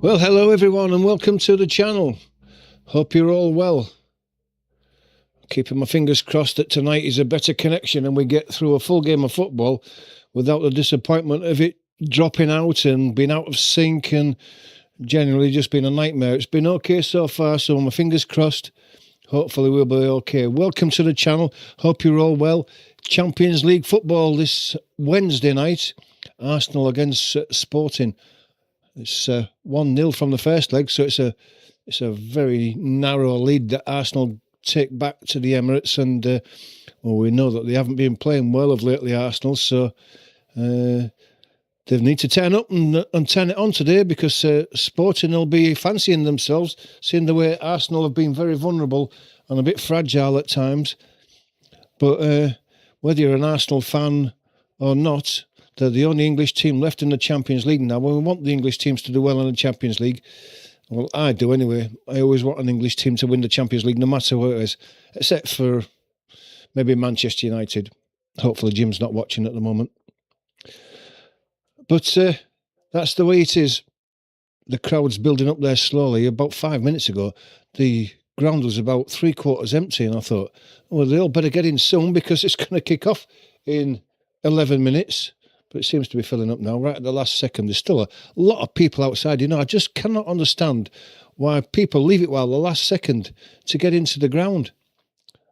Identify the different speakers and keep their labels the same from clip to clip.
Speaker 1: Well, hello everyone and welcome to the channel. Hope you're all well. Keeping my fingers crossed that tonight is a better connection and we get through a full game of football without the disappointment of it dropping out and being out of sync and generally just being a nightmare. It's been okay so far, so my fingers crossed. Hopefully we'll be okay. Welcome to the channel. Hope you're all well. Champions League football this Wednesday night. Arsenal against Sporting. It's 1-0 from the first leg, so it's a very narrow lead that Arsenal take back to the Emirates. And we know that they haven't been playing well of lately, Arsenal, so they need to turn up and turn it on today because Sporting will be fancying themselves, seeing the way Arsenal have been very vulnerable and a bit fragile at times. But whether you're an Arsenal fan or not, they're the only English team left in the Champions League now. Well, we want the English teams to do well in the Champions League. Well, I do anyway. I always want an English team to win the Champions League, no matter what it is, except for maybe Manchester United. Hopefully Jim's not watching at the moment. But that's the way it is. The crowd's building up there slowly. About 5 minutes ago, the ground was about 3/4 empty, and I thought, well, they all better get in soon because it's going to kick off in 11 minutes. But it seems to be filling up now, right at the last second. There's still a lot of people outside. I just cannot understand why people leave it while the last second to get into the ground.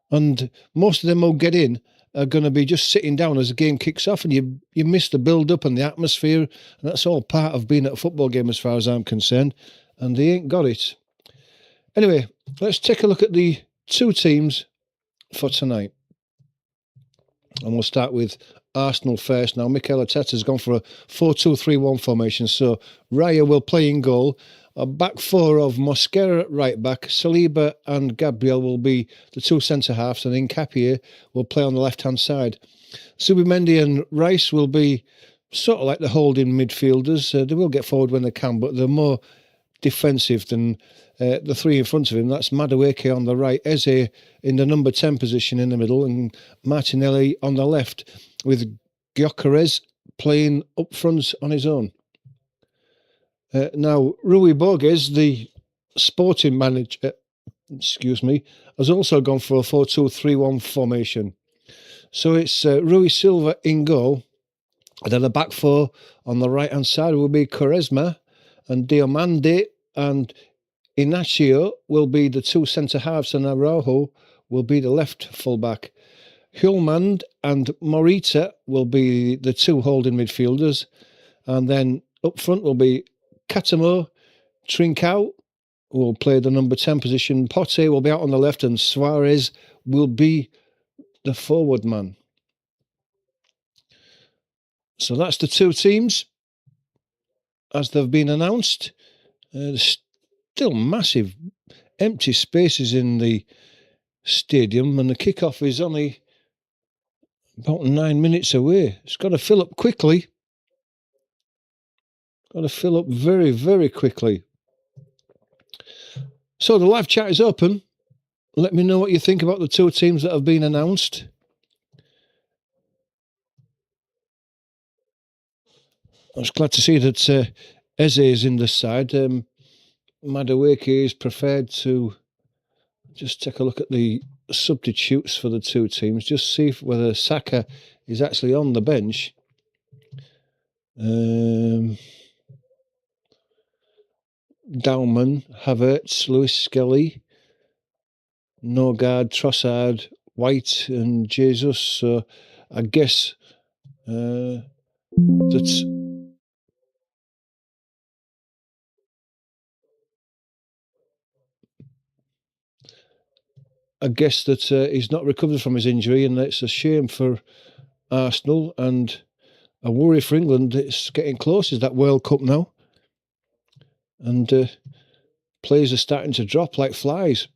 Speaker 1: And most of them who get in are going to be just sitting down as the game kicks off, and you miss the build-up and the atmosphere, and that's all part of being at a football game as far as I'm concerned, and they ain't got it. Anyway, let's take a look at the two teams for tonight. And we'll start with Arsenal first. Now, Mikel Arteta's gone for a 4-2-3-1 formation, so Raya will play in goal. A back four of Mosquera at right back, Saliba and Gabriel will be the two centre-halves, and Nketiah will play on the left-hand side. Zubimendi and Rice will be sort of like the holding midfielders. They will get forward when they can, but they're more defensive than the three in front of him. That's Madueke on the right, Eze in the number 10 position in the middle, and Martinelli on the left, with Gyökeres playing up front on his own. Now, Rui Borges, the Sporting manager, has also gone for a 4-2-3-1 formation. So it's Rui Silva in goal, and then the back four on the right-hand side will be Quaresma, and Diomande and Inacio will be the two centre-halves, and Araujo will be the left full-back. Hjulmand and Morita will be the two holding midfielders, and then up front will be Catamo, Trincao will play the number 10 position, Pote will be out on the left, and Suarez will be the forward man. So that's the two teams as they've been announced. There's still massive empty spaces in the stadium, and the kickoff is only about 9 minutes away. It's got to fill up quickly. Got to fill up very, very quickly. So the live chat is open. Let me know what you think about the two teams that have been announced. I was glad to see that Eze is in the side. Madueke is preferred to just take a look at the substitutes for the two teams, just see whether Saka is actually on the bench. Dauman, Havertz, Lewis Skelly, Norgard, Trossard, White and Jesus. So I guess that's he's not recovered from his injury, and it's a shame for Arsenal and a worry for England. It's getting close. Is that World Cup now? And players are starting to drop like flies.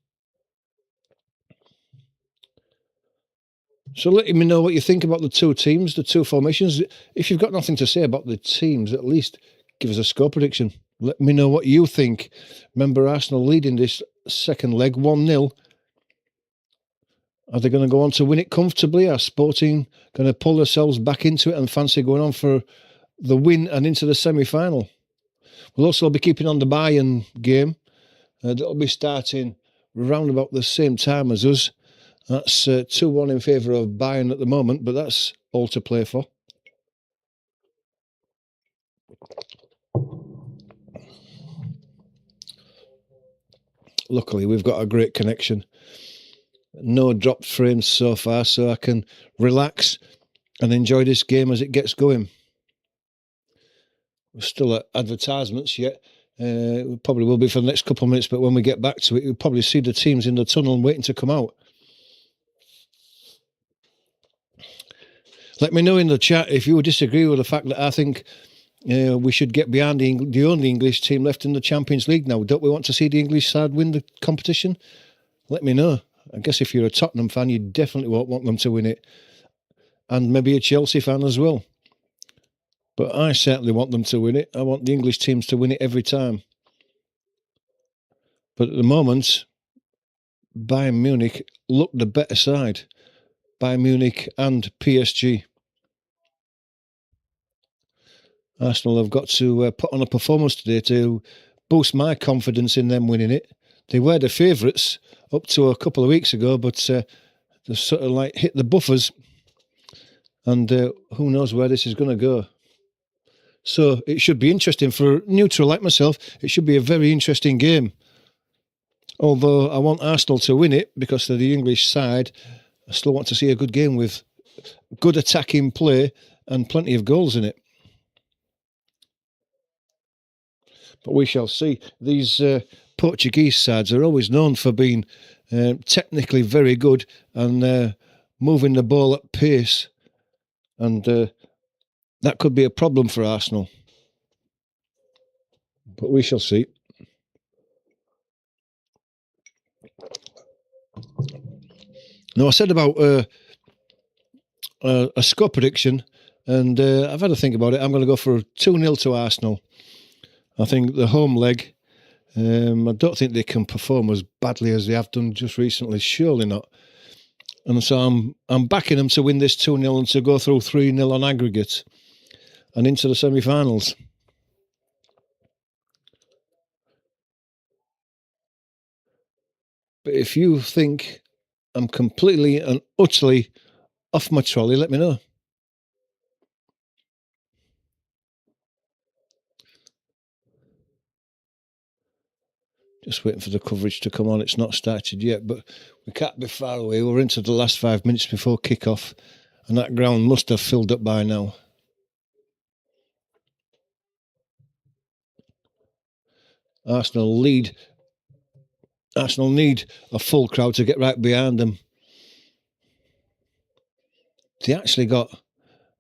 Speaker 1: So let me know what you think about the two teams, the two formations. If you've got nothing to say about the teams, at least give us a score prediction. Let me know what you think. Remember, Arsenal leading this second leg 1-0. Are they going to go on to win it comfortably? Are Sporting going to pull themselves back into it and fancy going on for the win and into the semi-final? We'll also be keeping on the Bayern game. That'll be starting round about the same time as us. That's 2-1 in favour of Bayern at the moment, but that's all to play for. Luckily, we've got a great connection. No dropped frames so far, so I can relax and enjoy this game as it gets going. We're still at advertisements yet. We probably will be for the next couple of minutes, but when we get back to it, you'll probably see the teams in the tunnel and waiting to come out. Let me know in the chat if you disagree with the fact that I think we should get behind the only English team left in the Champions League now. Don't we want to see the English side win the competition? Let me know. I guess if you're a Tottenham fan, you definitely won't want them to win it. And maybe a Chelsea fan as well. But I certainly want them to win it. I want the English teams to win it every time. But at the moment, Bayern Munich look the better side. Bayern Munich and PSG. Arsenal have got to put on a performance today to boost my confidence in them winning it. They were the favourites up to a couple of weeks ago, but they've sort of like hit the buffers. And who knows where this is going to go. So it should be interesting for a neutral like myself. It should be a very interesting game. Although I want Arsenal to win it because they're the English side, I still want to see a good game with good attacking play and plenty of goals in it. But we shall see. These Portuguese sides are always known for being technically very good and moving the ball at pace. And that could be a problem for Arsenal. But we shall see. Now, I said about a score prediction, and I've had to think about it. I'm going to go for 2-0 to Arsenal. I think the home leg, I don't think they can perform as badly as they have done just recently. Surely not. And so I'm backing them to win this 2-0 and to go through 3-0 on aggregate and into the semi-finals. But if you think I'm completely and utterly off my trolley, let me know. Just waiting for the coverage to come on. It's not started yet, but we can't be far away. We're into the last 5 minutes before kick-off, and that ground must have filled up by now. Arsenal need a full crowd to get right behind them. They actually got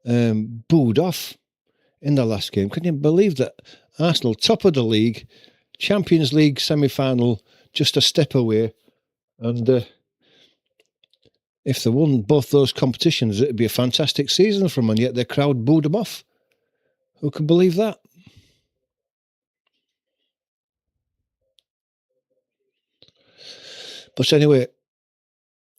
Speaker 1: booed off in the last game. Can you believe that? Arsenal, top of the league, Champions League semi-final, just a step away. And if they won both those competitions, it'd be a fantastic season for them, and yet their crowd booed them off. Who can believe that? But anyway,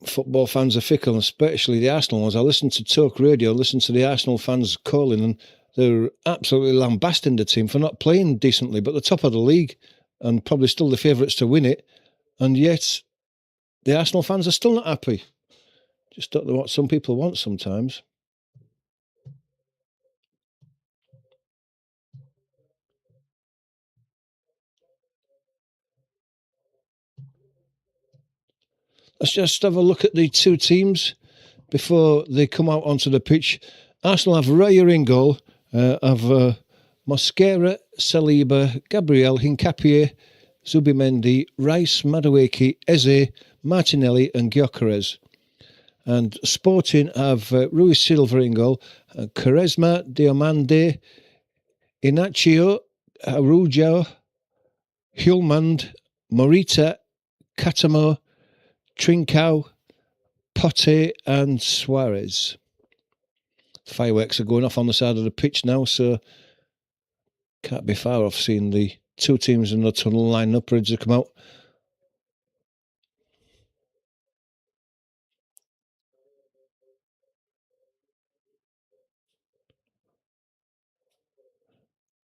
Speaker 1: football fans are fickle, especially the Arsenal ones. I listened to Talk Radio, listened to the Arsenal fans calling, and they're absolutely lambasting the team for not playing decently, but the top of the league and probably still the favourites to win it. And yet, the Arsenal fans are still not happy. Just don't know what some people want sometimes. Let's just have a look at the two teams before they come out onto the pitch. Arsenal have Raya in goal, have Mosquera, Saliba, Gabriel, Hincapié, Zubimendi, Rice, Madueke, Eze, Martinelli and Gyökeres. And Sporting have Rui Silva in goal, Quaresma, Diomande, Inacio, Arujo, Hulmand, Morita, Katamo, Trincao, Pote and Suarez. Fireworks are going off on the side of the pitch now, so can't be far off seeing the two teams in the tunnel line up ready to come out.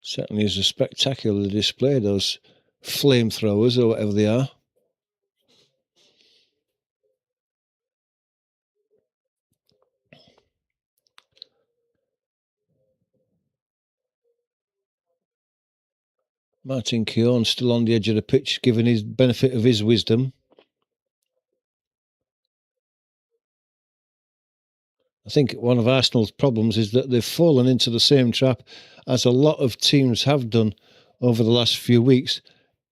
Speaker 1: Certainly is a spectacular display, those flamethrowers or whatever they are. Martin Keown still on the edge of the pitch, giving his benefit of his wisdom. I think one of Arsenal's problems is that they've fallen into the same trap as a lot of teams have done over the last few weeks,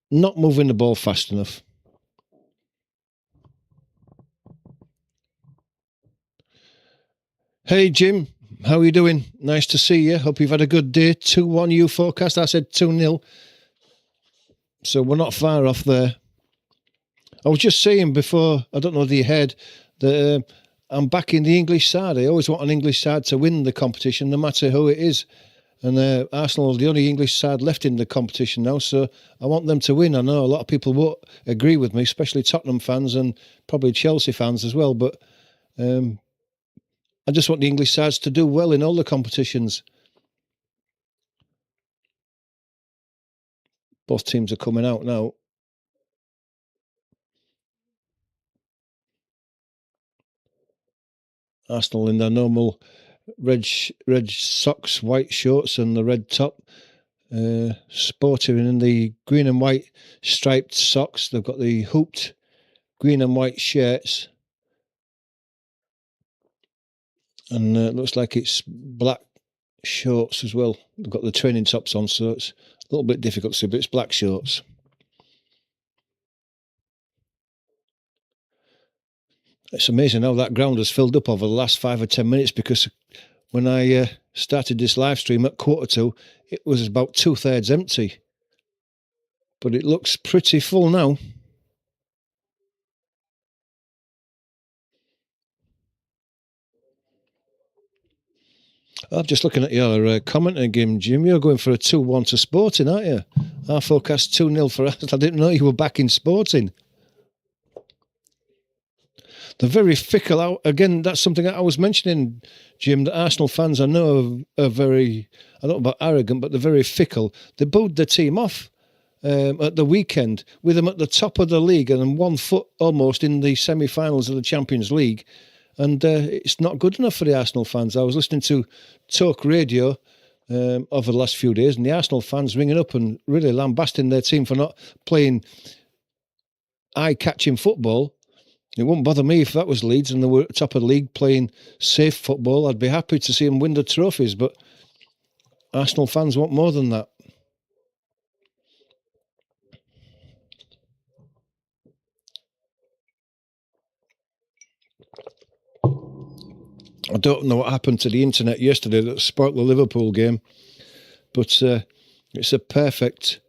Speaker 1: not moving the ball fast enough. Hey, Jim, how are you doing? Nice to see you. Hope you've had a good day. 2-1 you forecast. I said 2-0. So we're not far off there. I was just saying before, I don't know whether you heard, that I'm backing the English side. I always want an English side to win the competition, no matter who it is. And Arsenal are the only English side left in the competition now, so I want them to win. I know a lot of people won't agree with me, especially Tottenham fans and probably Chelsea fans as well, but I just want the English sides to do well in all the competitions. Both teams are coming out now. Arsenal in their normal red socks, white shorts and the red top. Sporting in the green and white striped socks. They've got the hooped green and white shirts. And it looks like it's black shorts as well. They've got the training tops on, so it's a little bit difficult to see, but it's black shorts. It's amazing how that ground has filled up over the last 5 or 10 minutes, because when I started this live stream at 1:45, it was about 2/3 empty. But it looks pretty full now. I'm just looking at your comment again, Jim. You're going for a 2-1 to Sporting, aren't you? I forecast 2-0 for us. I didn't know you were back in Sporting. They're very fickle. Again, that's something that I was mentioning, Jim, that Arsenal fans I know are very, I don't know about arrogant, but they're very fickle. They booed their team off at the weekend with them at the top of the league and 1 foot almost in the semi-finals of the Champions League. And it's not good enough for the Arsenal fans. I was listening to Talk Radio over the last few days, and the Arsenal fans ringing up and really lambasting their team for not playing eye-catching football. It wouldn't bother me if that was Leeds and they were at the top of the league playing safe football. I'd be happy to see them win the trophies, but Arsenal fans want more than that. I don't know what happened to the internet yesterday that spoilt the Liverpool game, but it's a perfect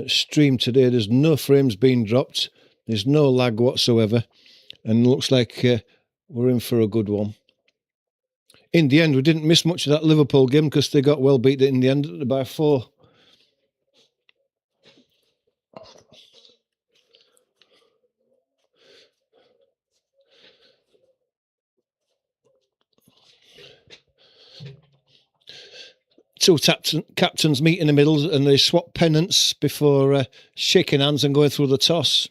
Speaker 1: stream today. There's no frames being dropped. There's no lag whatsoever, and it looks like we're in for a good one. In the end, we didn't miss much of that Liverpool game because they got well beat in the end by 4. Two captains meet in the middle and they swap pennants before shaking hands and going through the toss.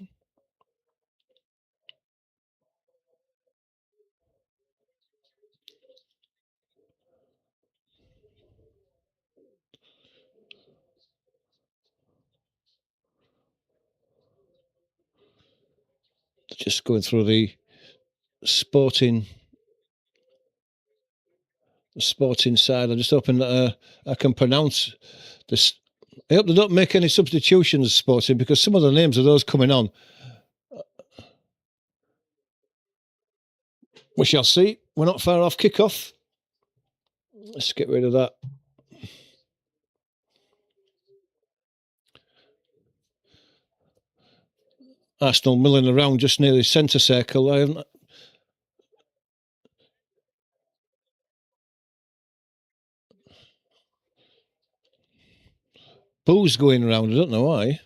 Speaker 1: Just going through the sporting side. I'm just hoping that I can pronounce this. I hope they don't make any substitutions, Sporting, because some of the names of those coming on, we shall see. We're not far off kick-off. Let's get rid of that. Arsenal milling around just near the centre circle. I haven't. Booze going around. I don't know why.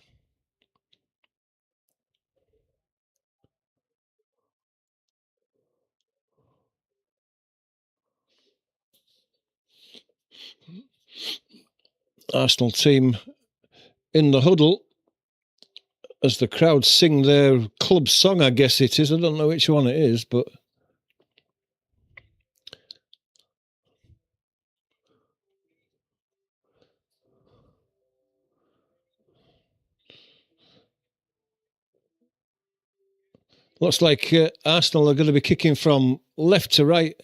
Speaker 1: Arsenal team in the huddle as the crowd sing their club song, I guess it is. I don't know which one it is, but looks like Arsenal are going to be kicking from left to right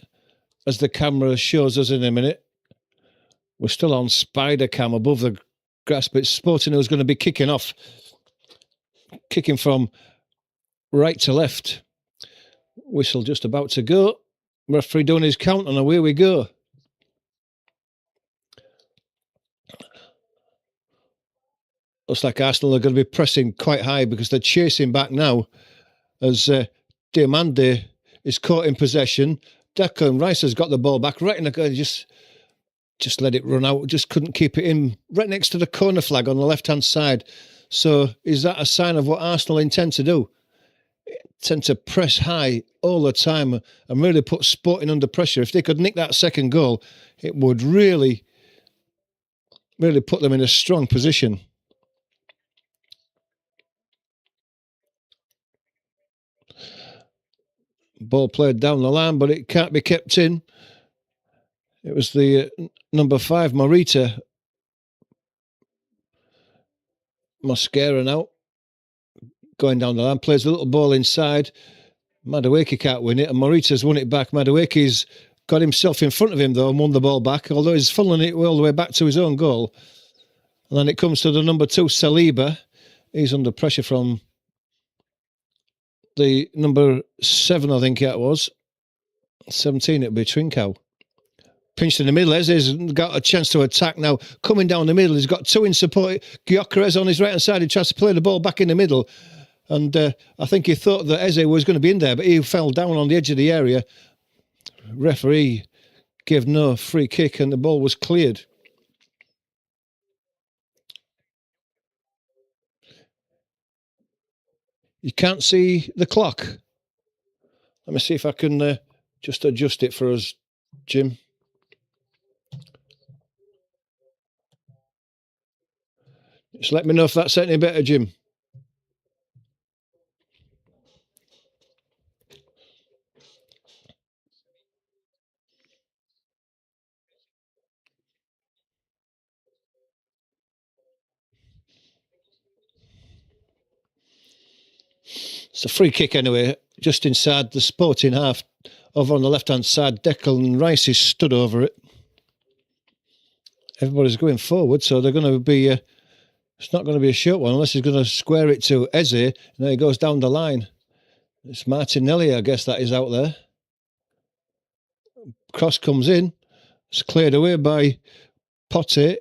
Speaker 1: as the camera shows us in a minute. We're still on Spider Cam above the grass, but Sporting who's going to be kicking off, kicking from right to left. Whistle just about to go. Referee doing his count, and away we go. Looks like Arsenal are going to be pressing quite high because they're chasing back now as Diomande is caught in possession. Declan Rice has got the ball back right in the goal. Just let it run out. Just couldn't keep it in. Right next to the corner flag on the left-hand side. So is that a sign of what Arsenal intend to do? Tend to press high all the time and really put Sporting under pressure. If they could nick that second goal, it would really put them in a strong position. Ball played down the line, but it can't be kept in. It was the number 5, Morita. Mosquera now. Going down the line, plays a little ball inside. Madueke can't win it, and Morita's won it back. Madueke's got himself in front of him, though, and won the ball back, although he's funneling it all the way back to his own goal. And then it comes to the number 2, Saliba. He's under pressure from the number 7, I think it was. 17, it'll be Trincao. Pinched in the middle. Eze's got a chance to attack now. Coming down the middle, he's got 2 in support. Gyökeres on his right-hand side. He tries to play the ball back in the middle. And I think he thought that Eze was going to be in there, but he fell down on the edge of the area. Referee gave no free kick and the ball was cleared. You can't see the clock. Let me see if I can just adjust it for us, Jim. Just let me know if that's any better, Jim. It's a free kick anyway, just inside the Sporting half. Over on the left-hand side, Declan Rice is stood over it. Everybody's going forward, so they're going to be... it's not going to be a short one unless he's going to square it to Eze, and then he goes down the line. It's Martinelli, I guess, that is out there. Cross comes in. It's cleared away by Pote.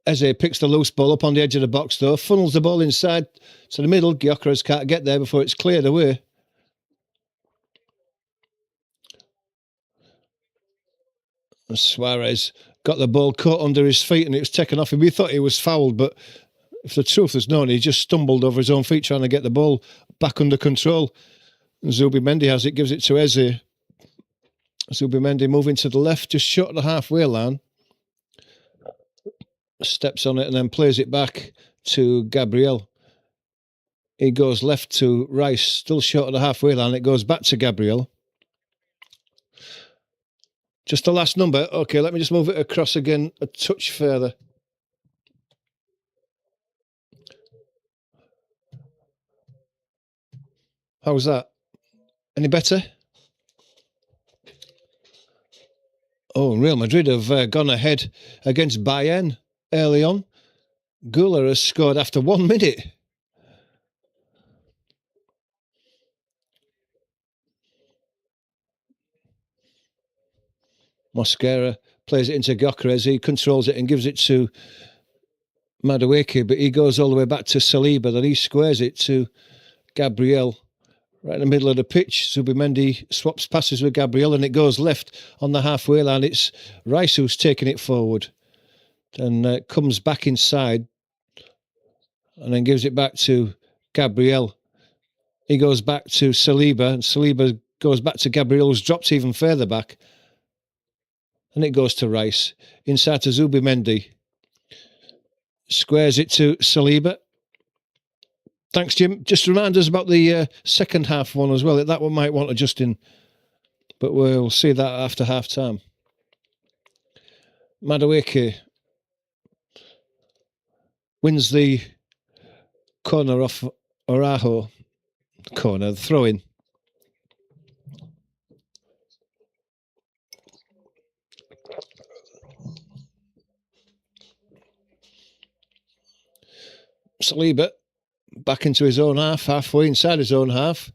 Speaker 1: Eze picks the loose ball up on the edge of the box, though. Funnels the ball inside to the middle. Gyökeres can't get there before it's cleared away. And Suarez got the ball caught under his feet and it was taken off him. We thought he was fouled, but if the truth is known, he just stumbled over his own feet trying to get the ball back under control. And Zubimendi has it, gives it to Eze. Zubimendi moving to the left, just short of the halfway line. Steps on it and then plays it back to Gabriel. He goes left to Rice, still short of the halfway line. It goes back to Gabriel. Just the last number. Okay, let me just move it across again a touch further. How's that? Any better? Oh, Real Madrid have gone ahead against Bayern early on. Gula has scored after 1 minute. Mosquera plays it into Gyökeres. He controls it and gives it to Madueke, but he goes all the way back to Saliba. Then he squares it to Gabriel. Right in the middle of the pitch, Zubimendi swaps passes with Gabriel and it goes left on the halfway line. It's Rice who's taking it forward. Then comes back inside and then gives it back to Gabriel. He goes back to Saliba and Saliba goes back to Gabriel, who's dropped even further back. And it goes to Rice, inside to Zubimendi. Squares it to Saliba. Thanks, Jim. Just remind us about the second half one as well. That one might want adjusting, but we'll see that after half time. Madueke wins the corner off Araujo. Corner, the throw in. Saliba back into his own half, halfway inside his own half.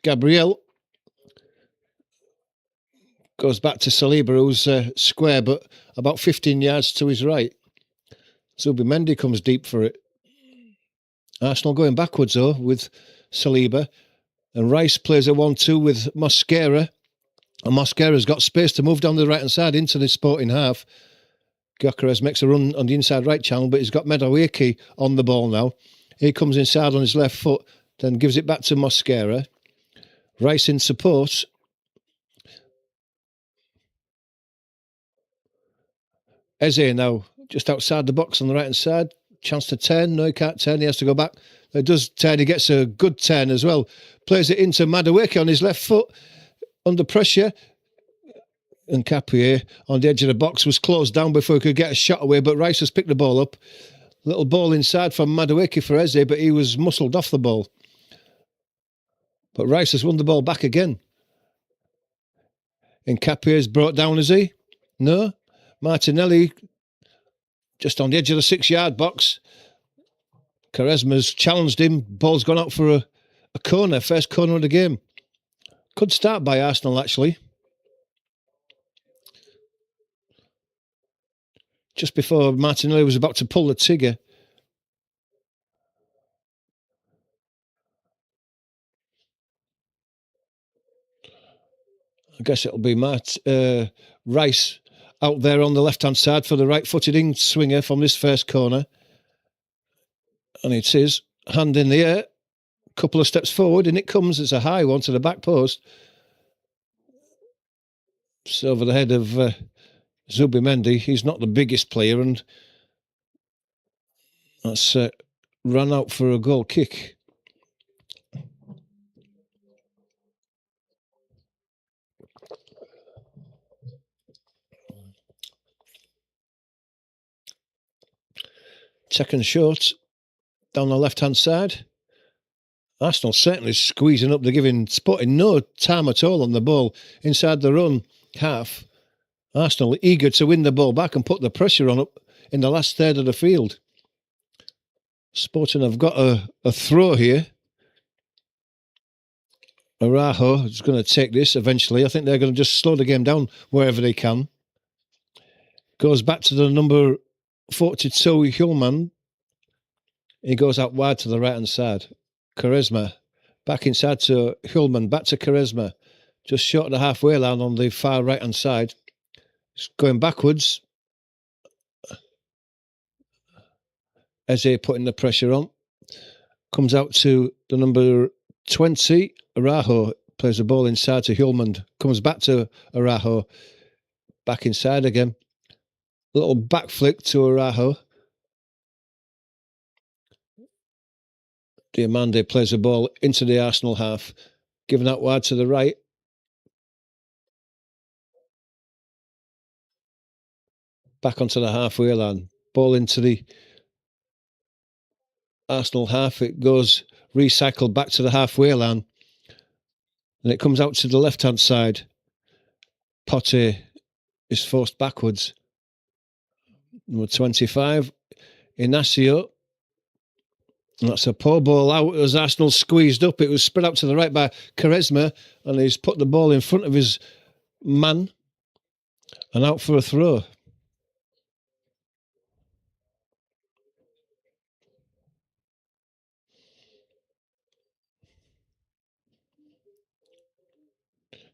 Speaker 1: Gabriel goes back to Saliba, who's square, but about 15 yards to his right. Zubimendi comes deep for it. Arsenal going backwards, though, with Saliba. And Rice plays a 1-2 with Mosquera. And Mosquera's got space to move down the right-hand side into the Sporting half. Gyökeres makes a run on the inside right channel, but he's got Madueke on the ball now. He comes inside on his left foot, then gives it back to Mosquera. Rice in support. Eze now just outside the box on the right-hand side. Chance to turn. No, he can't turn. He has to go back. He does turn. He gets a good turn as well. Plays it into Madueke on his left foot. Under pressure. And Capier on the edge of the box was closed down before he could get a shot away, but Rice has picked the ball up. Little ball inside from Madueke for Eze, but he was muscled off the ball. But Rice has won the ball back again. And Capier's brought down, is he? No. Martinelli just on the edge of the 6-yard box. Quaresma's challenged him. Ball's gone out for a corner, first corner of the game. Could start by Arsenal, actually. Just before Martinelli was about to pull the trigger. I guess it'll be Rice out there on the left-hand side for the right-footed in-swinger from this first corner. And it is hand in the air, couple of steps forward, and it comes as a high one to the back post. It's over the head of Zubimendi. He's not the biggest player, and that's run out for a goal kick. Second short down the left-hand side. Arsenal certainly squeezing up. They're giving Sporting no time at all on the ball inside their own half. Arsenal eager to win the ball back and put the pressure on up in the last third of the field. Sporting have got a throw here. Araujo is going to take this eventually. I think they're going to just slow the game down wherever they can. Goes back to the number 42, Hjulman. He goes out wide to the right-hand side. Quaresma back inside to Hjulman, back to Quaresma. Just short of the halfway line on the far right-hand side. It's going backwards. Eze putting the pressure on. Comes out to the number 20. Araujo plays the ball inside to Hjulman. Comes back to Araujo. Back inside again. Little back flick to Araujo. Diomande plays the ball into the Arsenal half. Given out wide to the right. Back onto the halfway line. Ball into the Arsenal half. It goes recycled back to the halfway line. And it comes out to the left-hand side. Pote is forced backwards. Number 25, Inacio. And that's a poor ball out as Arsenal squeezed up. It was spread out to the right by Quaresma, and he's put the ball in front of his man and out for a throw.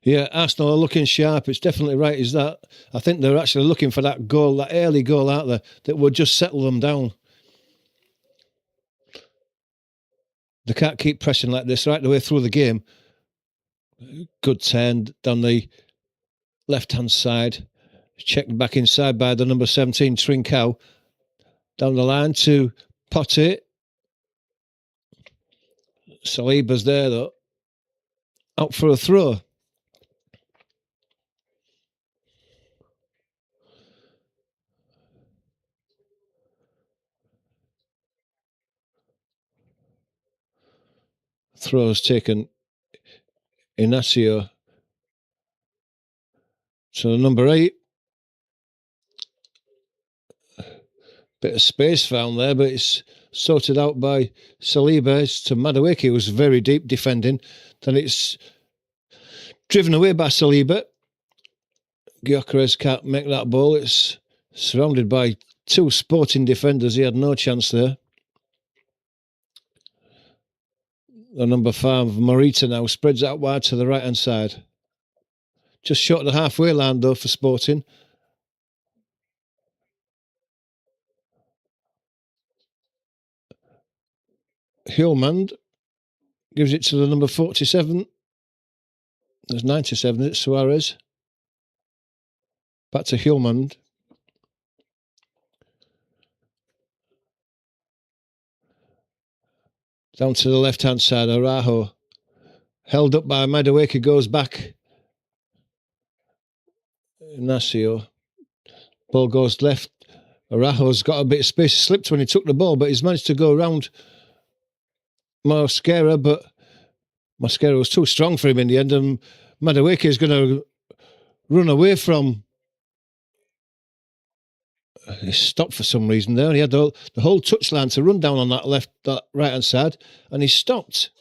Speaker 1: Yeah, Arsenal are looking sharp. It's definitely right, is that? I think they're actually looking for that goal, that early goal out there that would just settle them down. They can't keep pressing like this right the way through the game. Good turn down the left-hand side. Checked back inside by the number 17, Trincao. Down the line to Potty. Saliba's there, though. Out for a throw. Throw's taken Inacio to number 8. Bit of space found there, but it's sorted out by Saliba. It's to Madueke, who's very deep defending. Then it's driven away by Saliba. Gyökeres can't make that ball. It's surrounded by 2 Sporting defenders. He had no chance there. The number 5, Morita, now spreads out wide to the right-hand side. Just short of the halfway line, though, for Sporting. Hjulmand gives it to the number 47. There's 97, it's Suarez. Back to Hjulmand. Down to the left-hand side, Araujo. Held up by Madueke, goes back. Inacio. Ball goes left. Araujo's got a bit of space. He slipped when he took the ball, but he's managed to go around Mosquera, but Mosquera was too strong for him in the end, and Madueke is going to run away from. He stopped for some reason there, and he had the whole touchline to run down on that right-hand side, and he stopped.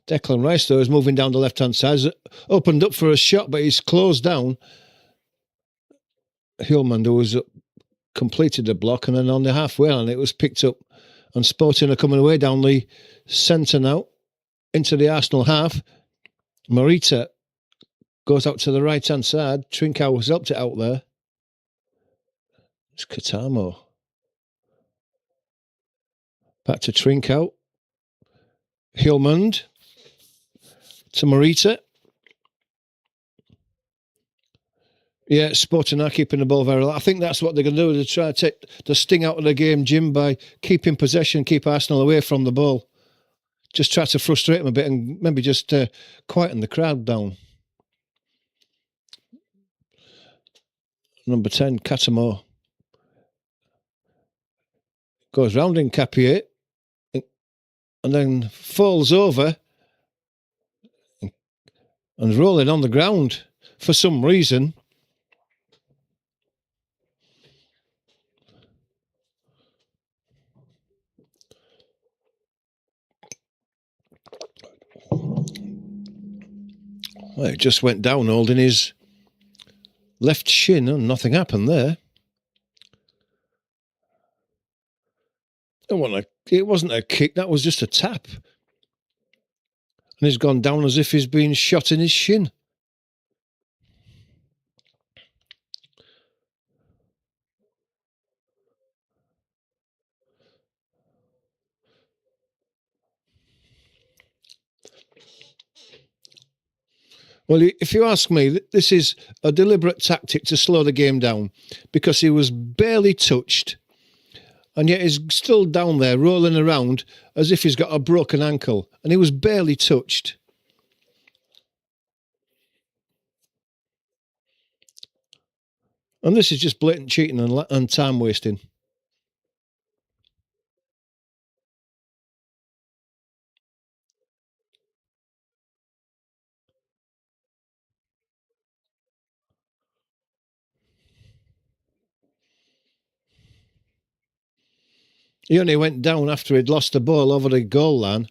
Speaker 1: Declan Rice, though, is moving down the left-hand side. He's opened up for a shot, but he's closed down. Hjulmand, who was completed the block, and then on the halfway line, it was picked up, and Sporting are coming away down the centre now, into the Arsenal half. Morita goes out to the right-hand side. Trincao has helped it out there. It's Katamo. Back to Trincao. Hjulmand to Morita. Yeah, Sporting are keeping the ball very low. I think that's what they're going to do. They're trying to take the sting out of the game, Jim, by keeping possession, keep Arsenal away from the ball. Just try to frustrate them a bit and maybe just quieten the crowd down. Number 10, Katamo. Goes round in Capier and then falls over and rolling on the ground for some reason. Well, it just went down holding his left shin and nothing happened there. It wasn't a kick, that was just a tap. And he's gone down as if he's been shot in his shin. Well, if you ask me, this is a deliberate tactic to slow the game down because he was barely touched and yet he's still down there rolling around as if he's got a broken ankle and he was barely touched. And this is just blatant cheating and time wasting. He only went down after he'd lost the ball over the goal line.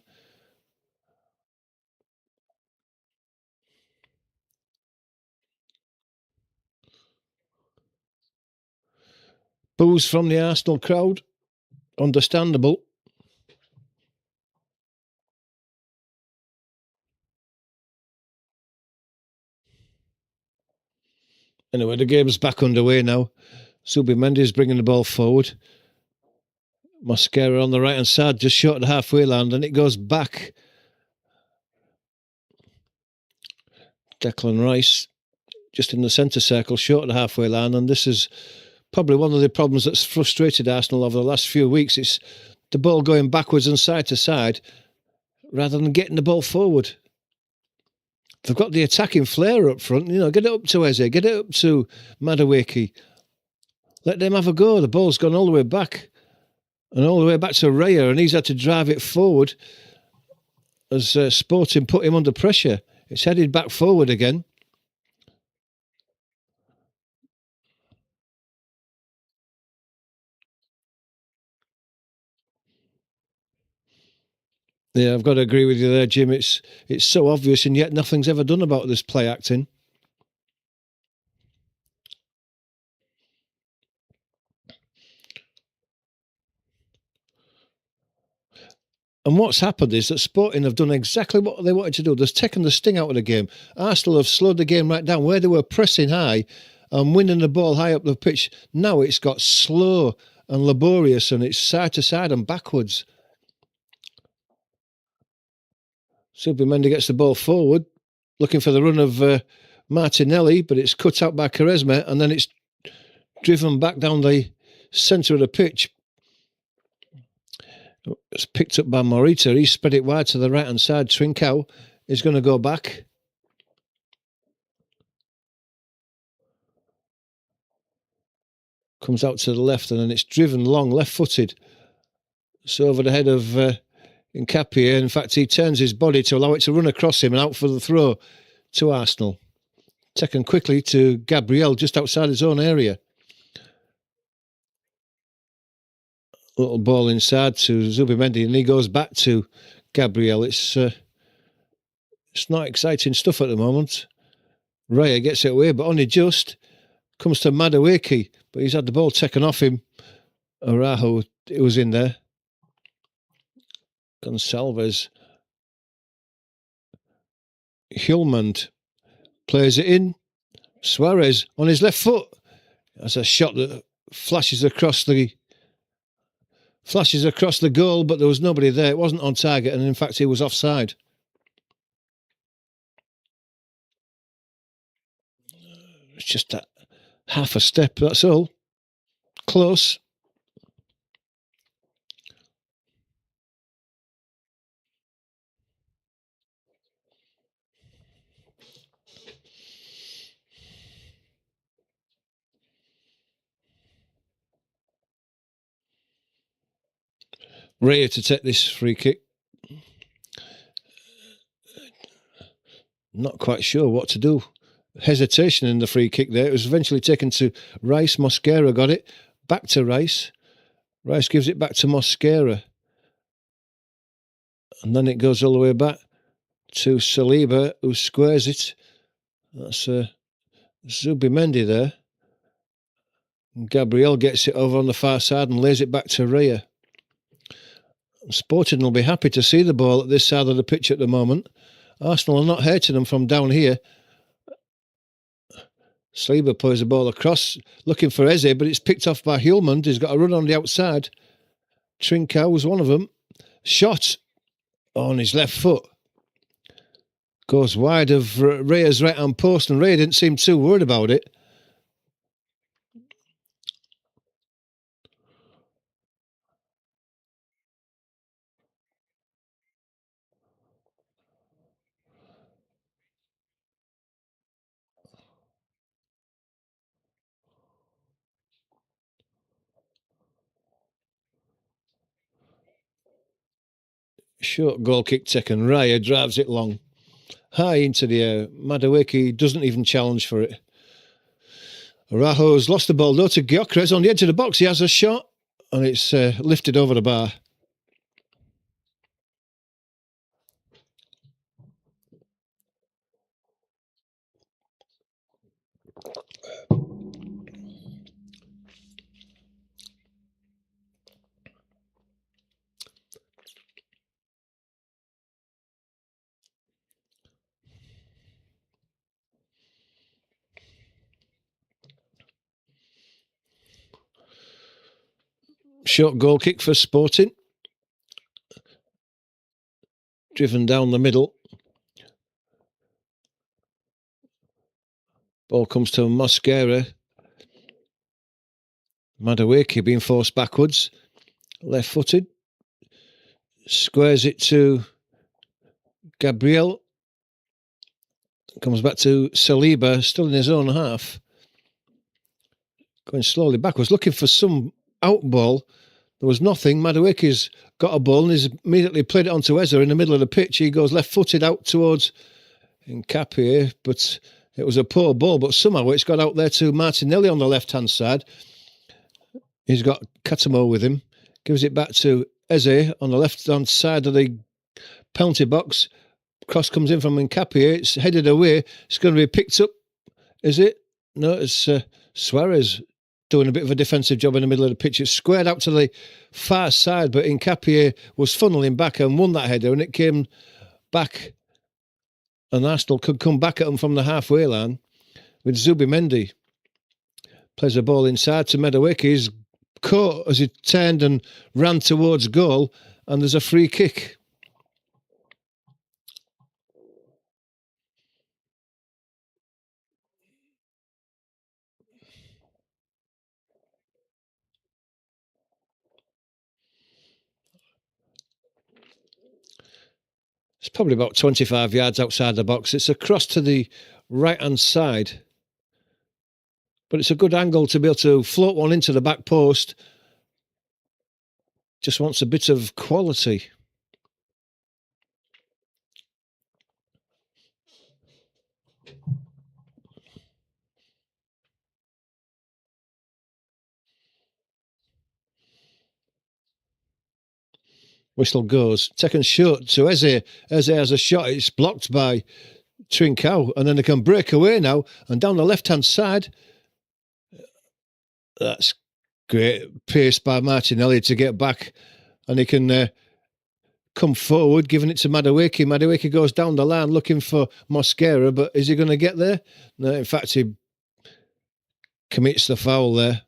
Speaker 1: Boos from the Arsenal crowd. Understandable. Anyway, the game's back underway now. Zubimendi is bringing the ball forward. Mosquera on the right-hand side, just short of the halfway line, and it goes back. Declan Rice, just in the centre circle, short of the halfway line, and this is probably one of the problems that's frustrated Arsenal over the last few weeks. It's the ball going backwards and side to side rather than getting the ball forward. They've got the attacking flair up front. Get it up to Eze, get it up to Madueke. Let them have a go. The ball's gone all the way back and all the way back to Raya, and he's had to drive it forward as Sporting put him under pressure. It's headed back forward again. Yeah, I've got to agree with you there, Jim. It's so obvious, and yet nothing's ever done about this play acting. And what's happened is that Sporting have done exactly what they wanted to do. They've taken the sting out of the game. Arsenal have slowed the game right down. Where they were pressing high and winning the ball high up the pitch, now it's got slow and laborious, and it's side to side and backwards. Zubimendi gets the ball forward, looking for the run of Martinelli, but it's cut out by Quaresma, and then it's driven back down the centre of the pitch. It's picked up by Morita. He spread it wide to the right-hand side. Trincao is going to go back. Comes out to the left, and then it's driven long, left-footed. So over the head of Nkapie. In fact, he turns his body to allow it to run across him and out for the throw to Arsenal. Taken quickly to Gabriel just outside his own area. Little ball inside to Zubimendi, and he goes back to Gabriel. It's not exciting stuff at the moment. Raya gets it away, but only just. Comes to Madueke, but he's had the ball taken off him. Araujo, it was in there. Gonçalves. Hjulmand plays it in. Suarez on his left foot. That's a shot that flashes across the goal, but there was nobody there. It wasn't on target, and in fact, he was offside. It's just that half a step, that's all. Close. Raya to take this free kick. Not quite sure what to do. Hesitation in the free kick there. It was eventually taken to Rice. Mosquera got it. Back to Rice. Rice gives it back to Mosquera. And then it goes all the way back to Saliba, who squares it. That's Zubimendi there. And Gabriel gets it over on the far side and lays it back to Raya. Sporting will be happy to see the ball at this side of the pitch at the moment. Arsenal are not hurting them from down here. Saliba plays the ball across, looking for Eze, but it's picked off by Hjulmand. He's got a run on the outside. Trincao was one of them. Shot on his left foot. Goes wide of Raya's right-hand post, and Raya didn't seem too worried about it. Short goal kick taken. Raya drives it long. High into the air. Madueke doesn't even challenge for it. Araujo's lost the ball though to Gyökeres on the edge of the box. He has a shot, and it's lifted over the bar. Short goal kick for Sporting. Driven down the middle. Ball comes to Mosquera. Madueke being forced backwards, left-footed, squares it to Gabriel, comes back to Saliba, still in his own half, going slowly backwards, looking for some out ball. There was nothing. Madueke's got a ball and he's immediately played it onto Eze in the middle of the pitch. He goes left-footed out towards Nkapie, but it was a poor ball, but somehow it's got out there to Martinelli on the left-hand side. He's got Katamo with him. Gives it back to Eze on the left-hand side of the penalty box. Cross comes in from Nkapie. It's headed away. It's going to be picked up. Is it? No, it's Suarez doing a bit of a defensive job in the middle of the pitch. It's squared out to the far side, but Nkapie was funneling back and won that header, and it came back, and Arsenal could come back at them from the halfway line with Zubimendi. Plays the ball inside to Madueke. He's caught as he turned and ran towards goal, and there's a free kick. It's probably about 25 yards outside the box. It's across to the right-hand side. But it's a good angle to be able to float one into the back post. Just wants a bit of quality. Whistle goes. Second shot to Eze. Eze has a shot. It's blocked by Trincao. And then they can break away now. And down the left-hand side, that's great pace by Martinelli to get back. And he can come forward, giving it to Madueke. Madueke goes down the line looking for Mosquera, but is he going to get there? No, in fact, he commits the foul there.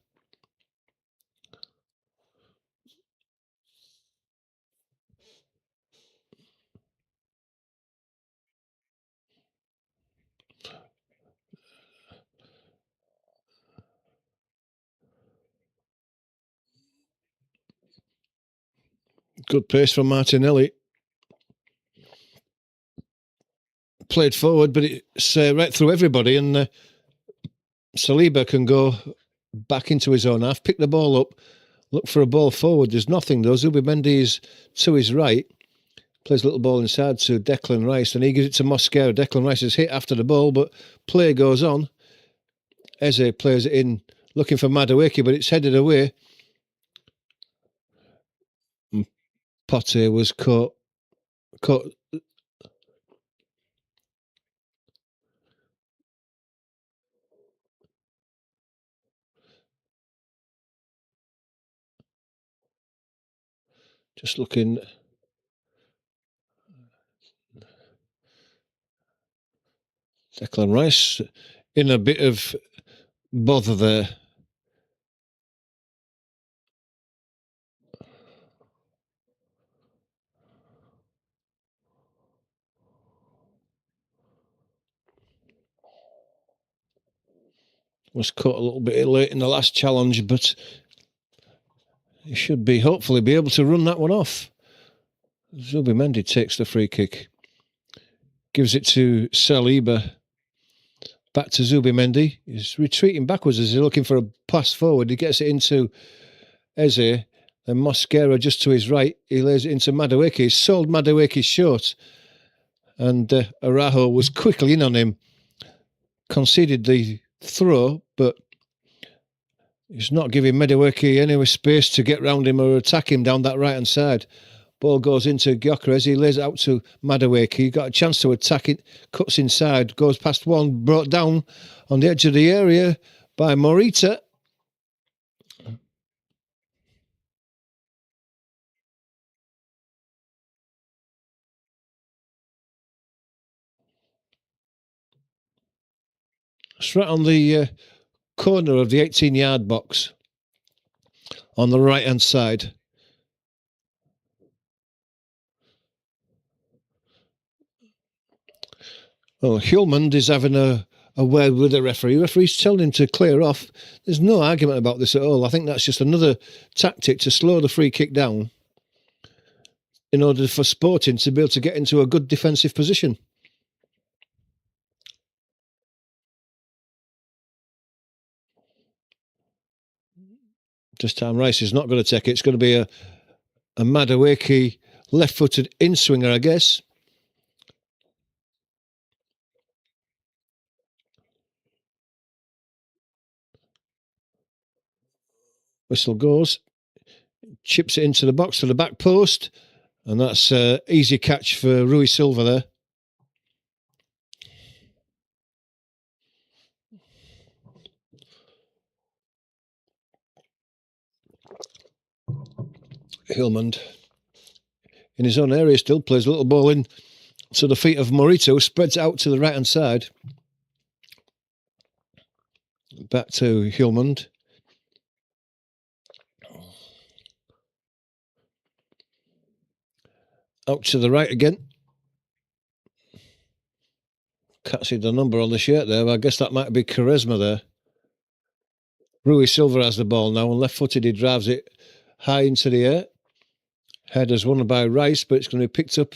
Speaker 1: Good pace from Martinelli. Played forward, but it's right through everybody, and Saliba can go back into his own half, pick the ball up, look for a ball forward. There's nothing though. Zubimendi is to his right. Plays a little ball inside to Declan Rice, and he gives it to Mosquera. Declan Rice is hit after the ball, but play goes on. Eze plays it in, looking for Madueke, but it's headed away. Potter was caught. Just looking. Declan Rice in a bit of bother there. Was caught a little bit late in the last challenge, but he should hopefully be able to run that one off. Zubimendi takes the free kick. Gives it to Saliba. Back to Zubimendi. He's retreating backwards as he's looking for a pass forward. He gets it into Eze. Then Mosquera just to his right. He lays it into Madueke. He sold Madueke short. And Araujo was quickly in on him. Conceded the throw, but he's not giving Madueke any space to get round him or attack him down that right-hand side. Ball goes into Gyökeres. He lays it out to Madueke. He got a chance to attack it. Cuts inside. Goes past one. Brought down on the edge of the area by Morita. It's right on the corner of the 18-yard box on the right-hand side. Well, Hjulmand is having a a word with the referee. The referee's telling him to clear off. There's no argument about this at all. I think that's just another tactic to slow the free kick down in order for Sporting to be able to get into a good defensive position. This time Rice is not going to take it. It's going to be a Madueke left-footed in-swinger, I guess. Whistle goes. Chips it into the box to the back post. And that's an easy catch for Rui Silva there. Hillman in his own area still plays a little ball in to the feet of Morito, spreads out to the right-hand side. Back to Hillman. Out to the right again. Can't see the number on the shirt there, but I guess that might be Quaresma there. Rui Silva has the ball now, and left-footed he drives it high into the air. Header's won by Rice, but it's going to be picked up.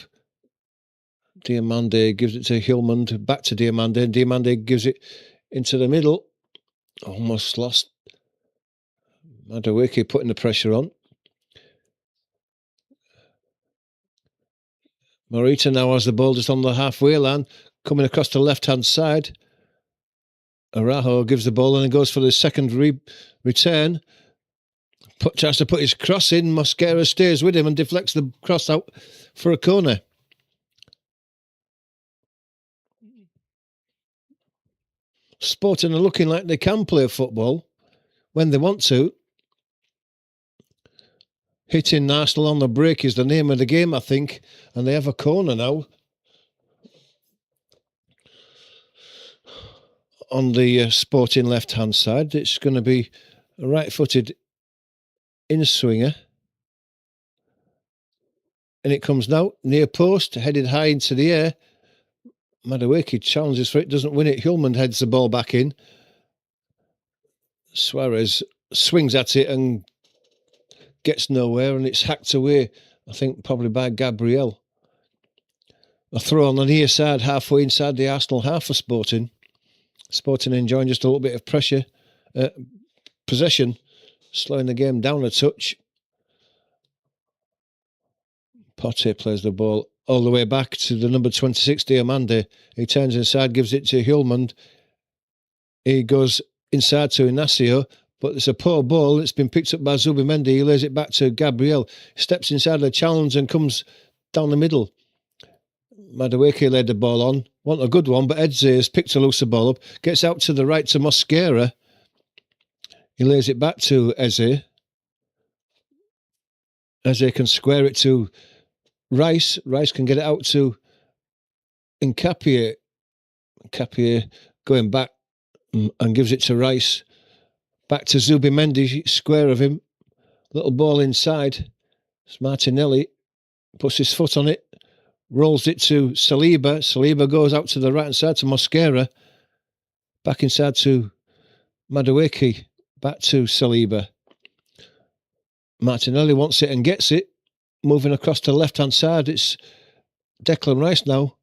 Speaker 1: Diomande gives it to Hillman, back to Diomande, and Diomande gives it into the middle. Almost lost. Madueke putting the pressure on. Morita now has the ball just on the halfway line, coming across the left-hand side. Araujo gives the ball and he goes for the second return. Tries to put his cross in. Mosquera stays with him and deflects the cross out for a corner. Sporting are looking like they can play football when they want to. Hitting Arsenal on the break is the name of the game, I think. And they have a corner now. On the Sporting left-hand side, it's going to be a right-footed in-swinger. And it comes now, near post, headed high into the air. Madueke challenges for it, doesn't win it. Hillman heads the ball back in. Suarez swings at it and gets nowhere, and it's hacked away, I think, probably by Gabriel. A throw on the near side, halfway inside the Arsenal half for Sporting. Sporting enjoying just a little bit of pressure. Possession, slowing the game down a touch. Potter plays the ball all the way back to the number 26, Diomande. He turns inside, gives it to Hillman. He goes inside to Inacio, but it's a poor ball. It's been picked up by Zubimendi. He lays it back to Gabriel. Steps inside the challenge and comes down the middle. Madueke laid the ball on. Want a good one, but Eze has picked a looser ball up. Gets out to the right to Mosquera. He lays it back to Eze. Eze can square it to Rice. Rice can get it out to Nkapie. Nkapie going back and gives it to Rice. Back to Zubimendi, square of him. Little ball inside. It's Martinelli. Puts his foot on it. Rolls it to Saliba. Saliba goes out to the right-hand side to Mosquera. Back inside to Madueke. Back to Saliba. Martinelli wants it and gets it. Moving across to the left-hand side, it's Declan Rice now.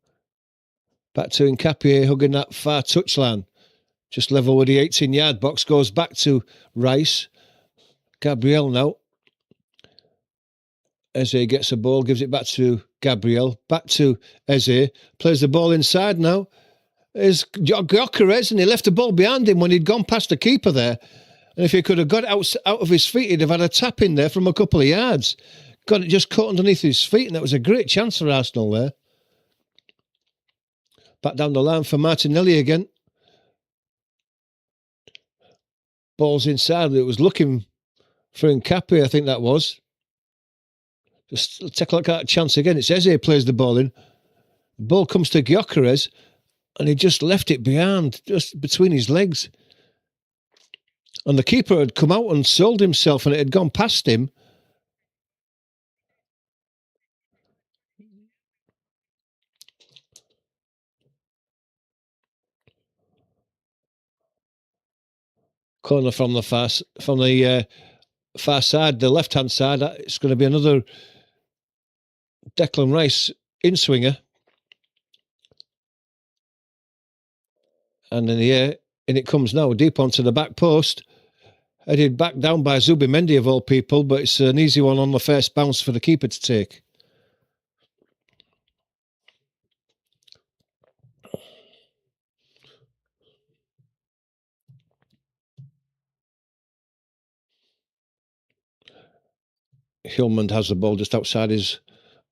Speaker 1: Back to Nkapie, hugging that far touchline. Just level with the 18-yard box. Goes back to Rice. Gabriel now. Eze gets a ball, gives it back to Gabriel. Back to Eze. Plays the ball inside now. Is Gyökeres, and he left the ball behind him when he'd gone past the keeper there. And if he could have got it out of his feet, he'd have had a tap in there from a couple of yards. Got it just caught underneath his feet, and that was a great chance for Arsenal there. Back down the line for Martinelli again. Ball's inside. It was looking for Nkapie, I think that was. Just take a look at that chance again. It's Eze plays the ball in. The ball comes to Gyökeres, and he just left it behind, just between his legs. And the keeper had come out and sold himself, and it had gone past him. Corner from the far side, the left-hand side. It's going to be another Declan Rice in-swinger. And in the air, and it comes now deep onto the back post. Headed back down by Zubimendi of all people, but it's an easy one on the first bounce for the keeper to take. Hillman has the ball just outside his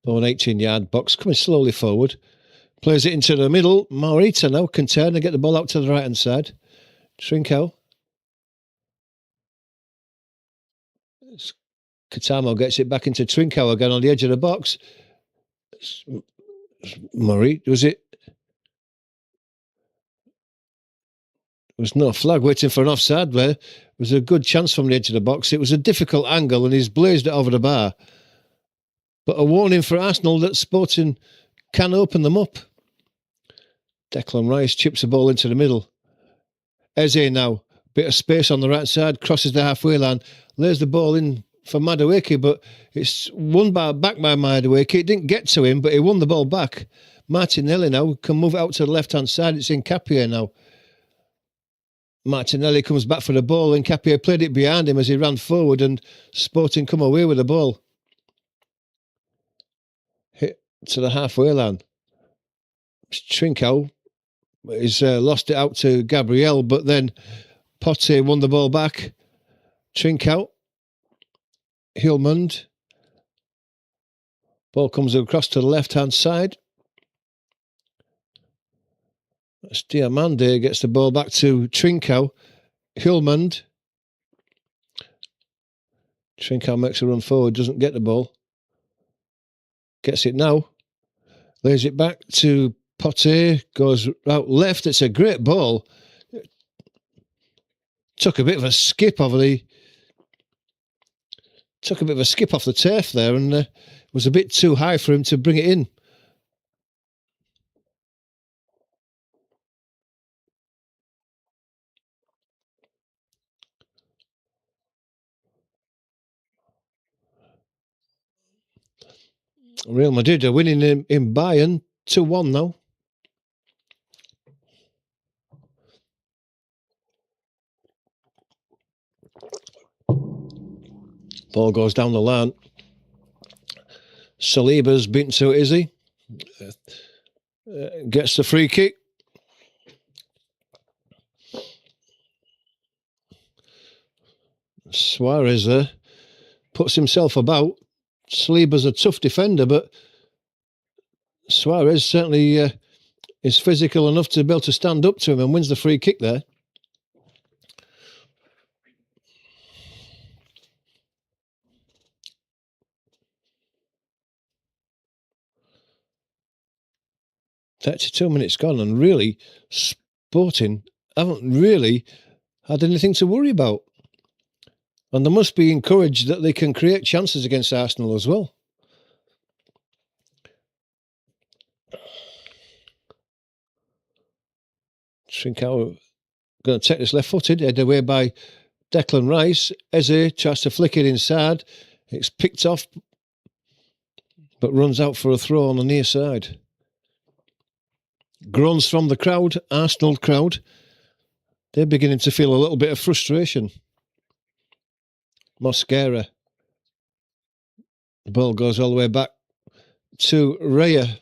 Speaker 1: own 18-yard box, coming slowly forward. Plays it into the middle. Morita now can turn and get the ball out to the right-hand side. Trincao. Katamo gets it back into Trincao again on the edge of the box. Murray, was it? There was no flag waiting for an offside there. It was a good chance from the edge of the box. It was a difficult angle and he's blazed it over the bar. But a warning for Arsenal that Sporting can open them up. Declan Rice chips the ball into the middle. Eze now, bit of space on the right side, crosses the halfway line, lays the ball in for Madueke, but it's won back by Madueke. It didn't get to him, but he won the ball back. Martinelli now can move it out to the left-hand side. It's Nkapie now. Martinelli comes back for the ball, and Nkapie played it behind him as he ran forward, and Sporting come away with the ball. Hit to the halfway line. Trincao has lost it out to Gabriel, but then Pote won the ball back. Trincao. Hillman. Ball comes across to the left-hand side. That's Diamande gets the ball back to Trincao. Hillman. Trincao makes a run forward, doesn't get the ball. Gets it now. Lays it back to Pote. Goes out left. It's a great ball. Took a bit of a skip over the... Took a bit of a skip off the turf there and was a bit too high for him to bring it in. Real Madrid are winning in Bayern 2-1 now. Ball goes down the line. Saliba's beaten to Izzy. Gets the free kick. Suarez puts himself about. Saliba's a tough defender, but Suarez certainly is physical enough to be able to stand up to him and wins the free kick there. "32 minutes gone, and really, Sporting haven't really had anything to worry about. And they must be encouraged that they can create chances against Arsenal as well." Trincao going to take this left-footed, headed away by Declan Rice. Eze tries to flick it inside. It's picked off, but runs out for a throw on the near side. Groans from the crowd, Arsenal crowd. They're beginning to feel a little bit of frustration. Mosquera. The ball goes all the way back to Raya.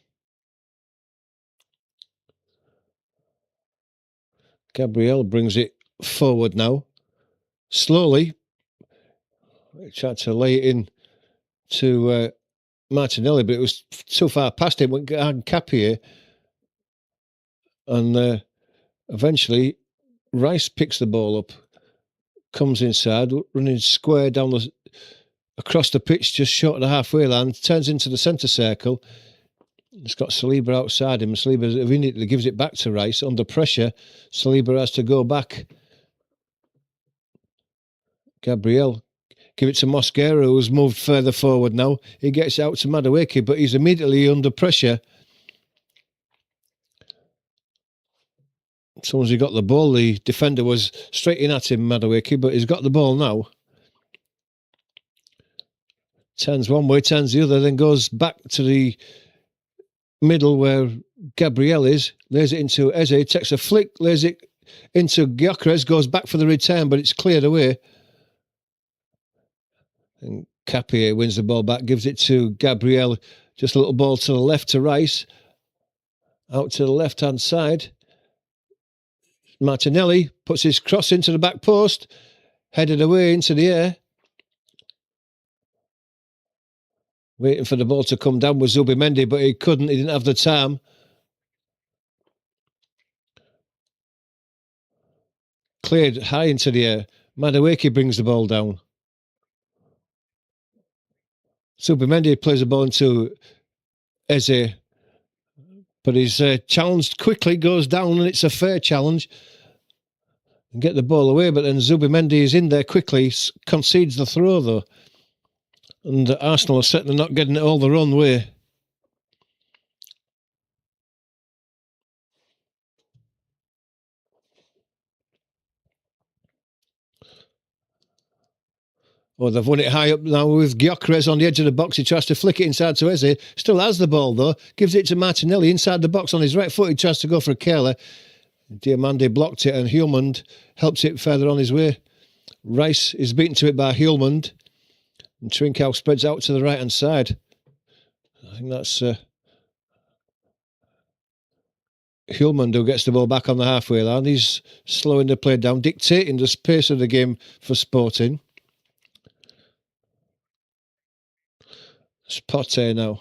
Speaker 1: Gabriel brings it forward now. Slowly. He tried to lay it in to Martinelli, but it was too far past him. Went Nkapie. And eventually, Rice picks the ball up, comes inside, running square down across the pitch, just short of the halfway line, turns into the centre circle. It's got Saliba outside him. Saliba immediately gives it back to Rice. Under pressure, Saliba has to go back. Gabriel, give it to Mosquera, who's moved further forward now. He gets out to Madueke, but he's immediately under pressure. As soon as he got the ball, the defender was straight in at him, Madueke, but he's got the ball now. Turns one way, turns the other, then goes back to the middle where Gabriel is, lays it into Eze, takes a flick, lays it into Gyökeres, goes back for the return, but it's cleared away. And Capie wins the ball back, gives it to Gabriel, just a little ball to the left to Rice, out to the left-hand side. Martinelli puts his cross into the back post, headed away into the air. Waiting for the ball to come down with Zubimendi, but he couldn't. He didn't have the time. Cleared high into the air. Madueke brings the ball down. Zubimendi plays the ball into Eze, but he's challenged quickly, goes down, and it's a fair challenge. And get the ball away, but then Zubimendi is in there quickly, concedes the throw though. And Arsenal are certainly not getting it all their own way. Oh, they've won it high up now with Gyökeres on the edge of the box. He tries to flick it inside to Eze. Still has the ball, though. Gives it to Martinelli inside the box on his right foot. He tries to go for a Kehler. Diomande blocked it, and Hjulmand helps it further on his way. Rice is beaten to it by Hjulmand. And Trincao spreads out to the right-hand side. I think that's Hjulmand who gets the ball back on the halfway line. He's slowing the play down, dictating the pace of the game for Sporting. It's Pote now.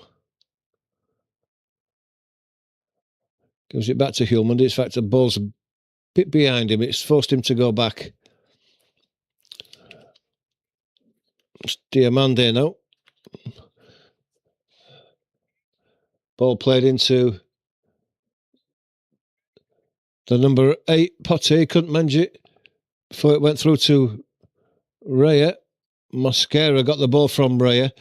Speaker 1: Gives it back to Hjulmand. In fact, the ball's a bit behind him. It's forced him to go back. It's Diomande now. Ball played into the number 8, Pote. Couldn't manage it before it went through to Raya. Mosquera got the ball from Raya.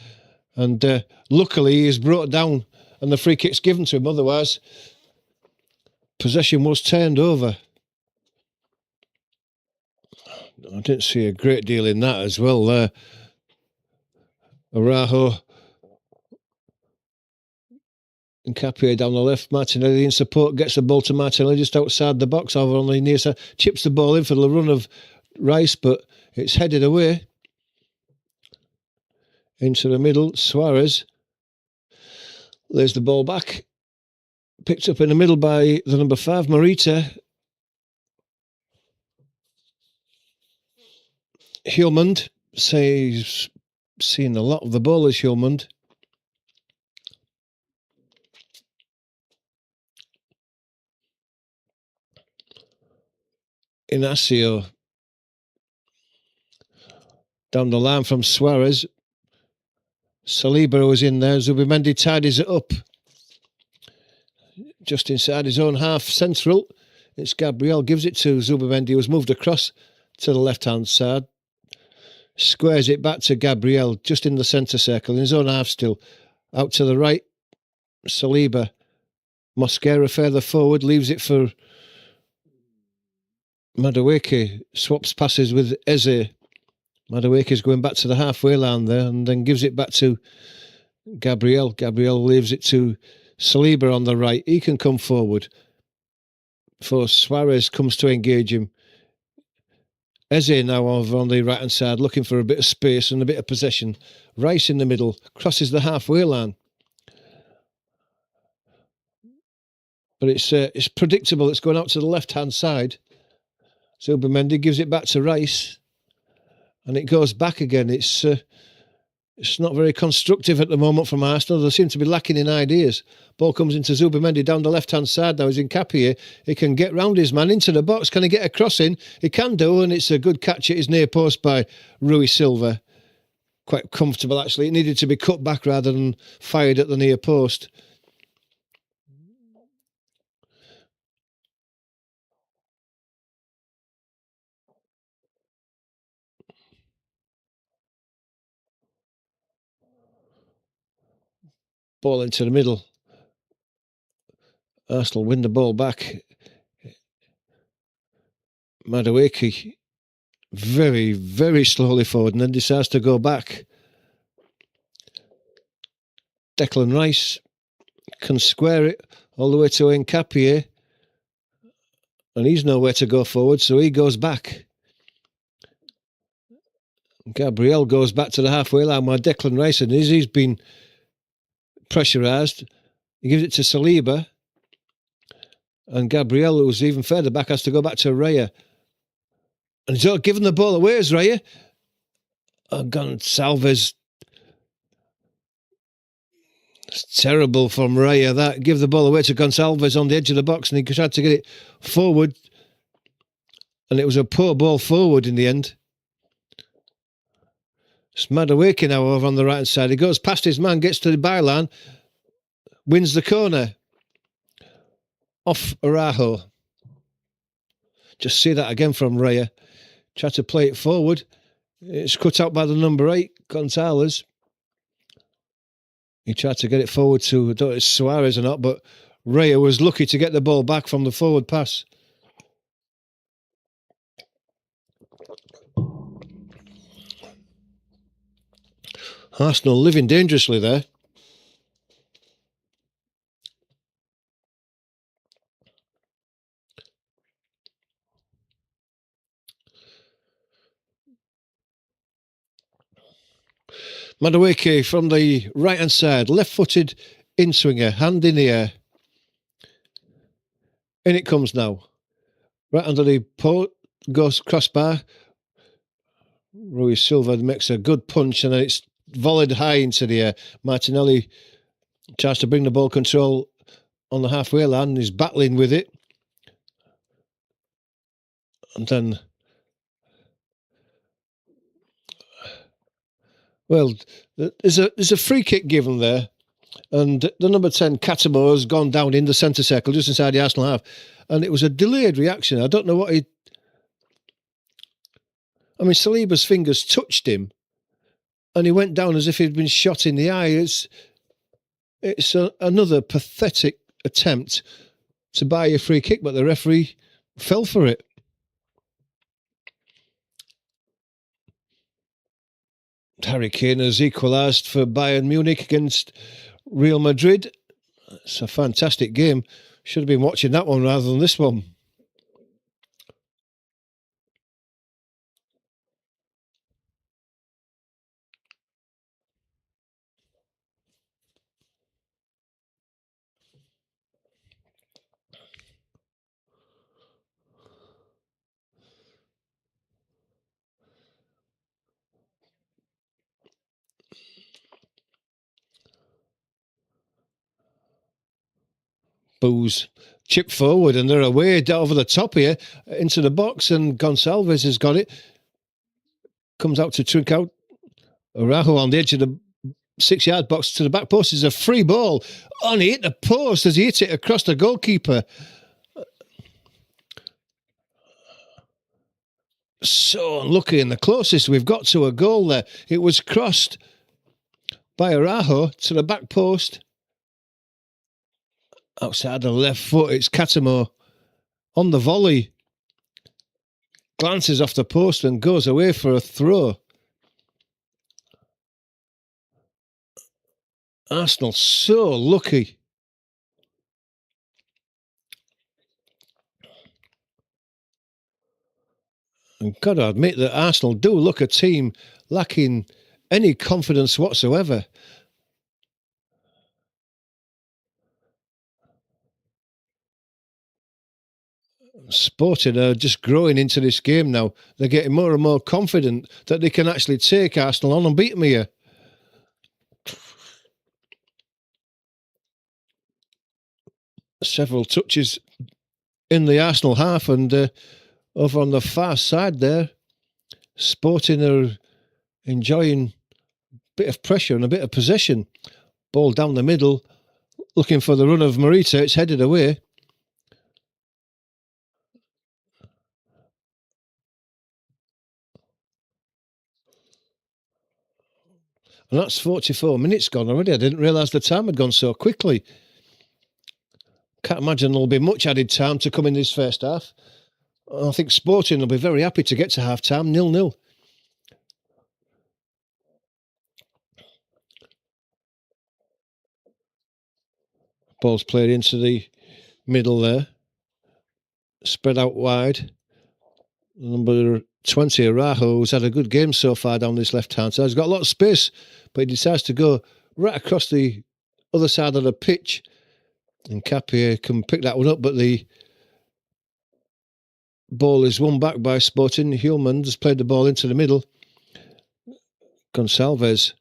Speaker 1: And luckily, he's brought down and the free kick's given to him. Otherwise, possession was turned over. I didn't see a great deal in that as well. Araujo and Capie down the left. Martinelli in support, gets the ball to Martinelli just outside the box over on the near side. Chips the ball in for the run of Rice, but it's headed away. Into the middle, Suarez lays the ball back. Picked up in the middle by the number 5, Morita. Hjulmand, he's seen a lot of the ball as Hjulmand. Inacio. Down the line from Suarez. Saliba was in there. Zubimendi tidies it up. Just inside his own half central. It's Gabriel. Gives it to Zubimendi, who's moved across to the left-hand side. Squares it back to Gabriel, just in the centre circle, in his own half still. Out to the right. Saliba. Mosquera further forward, leaves it for Madueke. Swaps passes with Eze. Madueke's going back to the halfway line there and then gives it back to Gabriel. Gabriel leaves it to Saliba on the right. He can come forward. For Suarez comes to engage him. Eze now over on the right-hand side, looking for a bit of space and a bit of possession. Rice in the middle, crosses the halfway line. But it's predictable. It's going out to the left-hand side. Zubimendi gives it back to Rice. And it goes back again. It's not very constructive at the moment from Arsenal. They seem to be lacking in ideas. Ball comes into Zubimendi down the left-hand side now. He's in Capie. He can get round his man into the box. Can he get a cross in? He can do, and it's a good catch at his near post by Rui Silva. Quite comfortable, actually. It needed to be cut back rather than fired at the near post. Ball into the middle. Arsenal win the ball back. Madueke very, very slowly forward and then decides to go back. Declan Rice can square it all the way to Nkapie, and he's nowhere to go forward, so he goes back. Gabriel goes back to the halfway line where Declan Rice is. He's been pressurised. He gives it to Saliba. And Gabriel, who's even further back, has to go back to Raya. And he's giving the ball away as Raya. And Gonçalves. It's terrible from Raya, that. Give the ball away to Gonçalves on the edge of the box, and he tried to get it forward. And it was a poor ball forward in the end. It's Madueke now over on the right-hand side. He goes past his man, gets to the byline, wins the corner. Off Araujo. Just see that again from Raya. Try to play it forward. It's cut out by the number 8, Gonçalves. He tried to get it forward to, I don't know if it's Suarez or not, but Raya was lucky to get the ball back from the forward pass. Arsenal living dangerously there. Madueke from the right-hand side, left-footed in-swinger, hand in the air. In it comes now. Right under the goes crossbar. Rui Silva makes a good punch and then it's volleyed high into the air. Martinelli tries to bring the ball control on the halfway line and he's battling with it. And then... Well, there's a free kick given there, and the number 10, Catamo, has gone down in the centre circle, just inside the Arsenal half, and it was a delayed reaction. I don't know what he... I mean, Saliba's fingers touched him, and he went down as if he'd been shot in the eye. It's another pathetic attempt to buy a free kick, but the referee fell for it. Harry Kane has equalised for Bayern Munich against Real Madrid. It's a fantastic game. Should have been watching that one rather than this one. Booze chip forward and they're away over the top here into the box and Gonçalves has got it. Comes out to Trincao. Araujo on the edge of the 6-yard box to the back post is a free ball. Oh, and he hit the post as he hit it across the goalkeeper. So unlucky, and the closest we've got to a goal there. It was crossed by Araujo to the back post. Outside the left foot, it's Catamo on the volley. Glances off the post and goes away for a throw. Arsenal so lucky. And got to admit that Arsenal do look a team lacking any confidence whatsoever. Sporting are just growing into this game now. They're getting more and more confident that they can actually take Arsenal on and beat them here. Several touches in the Arsenal half, and over on the far side there, Sporting are enjoying a bit of pressure and a bit of possession. Ball down the middle, looking for the run of Morita. It's headed away. And that's 44 minutes gone already. I didn't realise the time had gone so quickly. Can't imagine there'll be much added time to come in this first half. I think Sporting will be very happy to get to half-time, 0-0. Ball's played into the middle there. Spread out wide. Number 20, Araujo, who's had a good game so far down this left-hand side. He's got a lot of space, but he decides to go right across the other side of the pitch. And Capia can pick that one up, but the ball is won back by Sporting. Hillman has played the ball into the middle. Gonçalves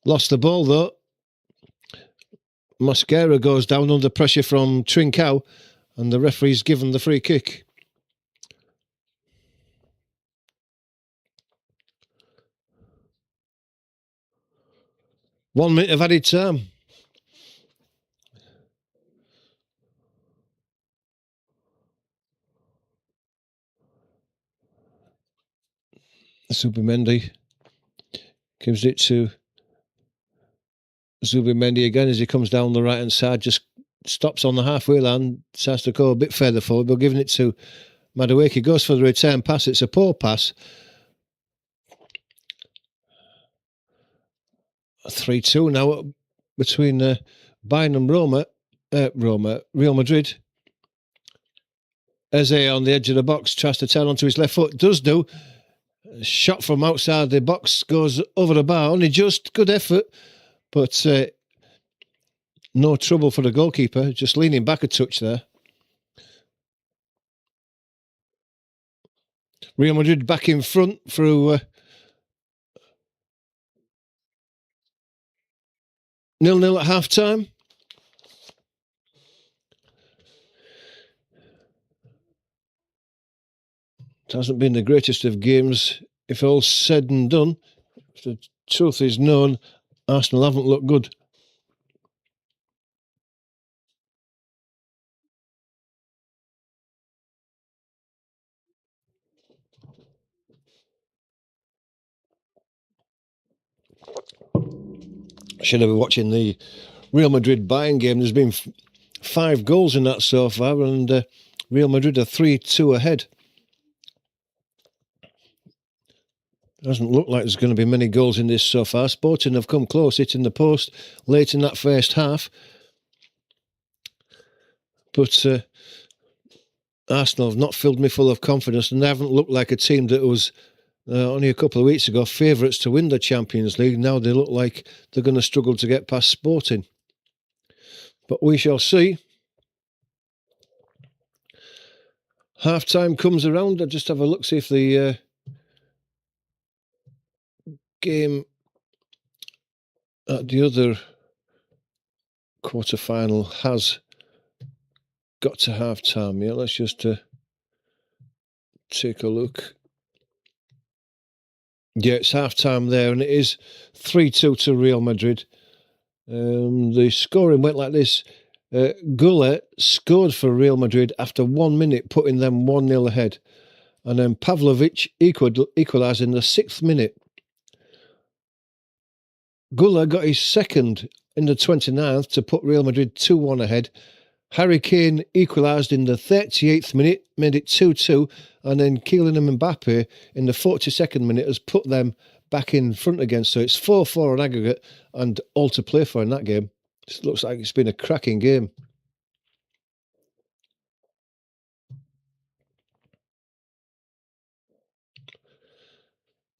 Speaker 1: lost the ball, though. Mosquera goes down under pressure from Trincao, and the referee's given the free kick. One minute of added time. Zubimendi gives it to Zubimendi again as he comes down the right-hand side, just stops on the halfway line, decides to go a bit further forward, but giving it to Madueke. Goes for the return pass. It's a poor pass. 3-2 now between Bayern and Real Madrid. Eze on the edge of the box, tries to turn onto his left foot. Does do. Shot from outside the box, goes over the bar. Only just good effort, but no trouble for the goalkeeper. Just leaning back a touch there. Real Madrid back in front through 0-0 at half-time. It hasn't been the greatest of games, if all's said and done. If the truth is known, Arsenal haven't looked good. Should have been watching the Real Madrid Bayern game. There's been 5 goals in that so far, and Real Madrid are 3-2 ahead. Doesn't look like there's going to be many goals in this so far. Sporting have come close, hitting the post late in that first half. But Arsenal have not filled me full of confidence, and they haven't looked like a team that was only a couple of weeks ago favourites to win the Champions League. Now they look like they're going to struggle to get past Sporting. But we shall see. Half-time comes around. I'll just have a look, see if the game at the other quarter-final has got to half-time. Yeah, let's just take a look. Yeah, it's half-time there, and it is 3-2 to Real Madrid. The scoring went like this. Gullit scored for Real Madrid after 1 minute, putting them 1-0 ahead. And then Pavlovic equalised in the 6th minute. Gullit got his second in the 29th to put Real Madrid 2-1 ahead. Harry Kane equalised in the 38th minute, made it 2-2, and then Kylian Mbappe in the 42nd minute has put them back in front again. So it's 4-4 on aggregate and all to play for in that game. It looks like it's been a cracking game.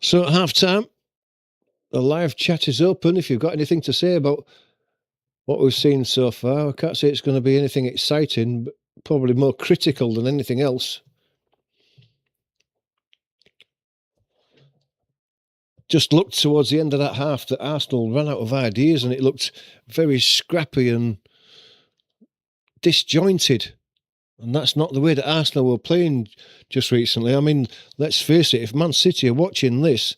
Speaker 1: So at half-time, the live chat is open. If you've got anything to say about what we've seen so far, I can't say it's going to be anything exciting, but probably more critical than anything else. Just looked towards the end of that half that Arsenal ran out of ideas, and it looked very scrappy and disjointed. And that's not the way that Arsenal were playing just recently. I mean, let's face it, if Man City are watching this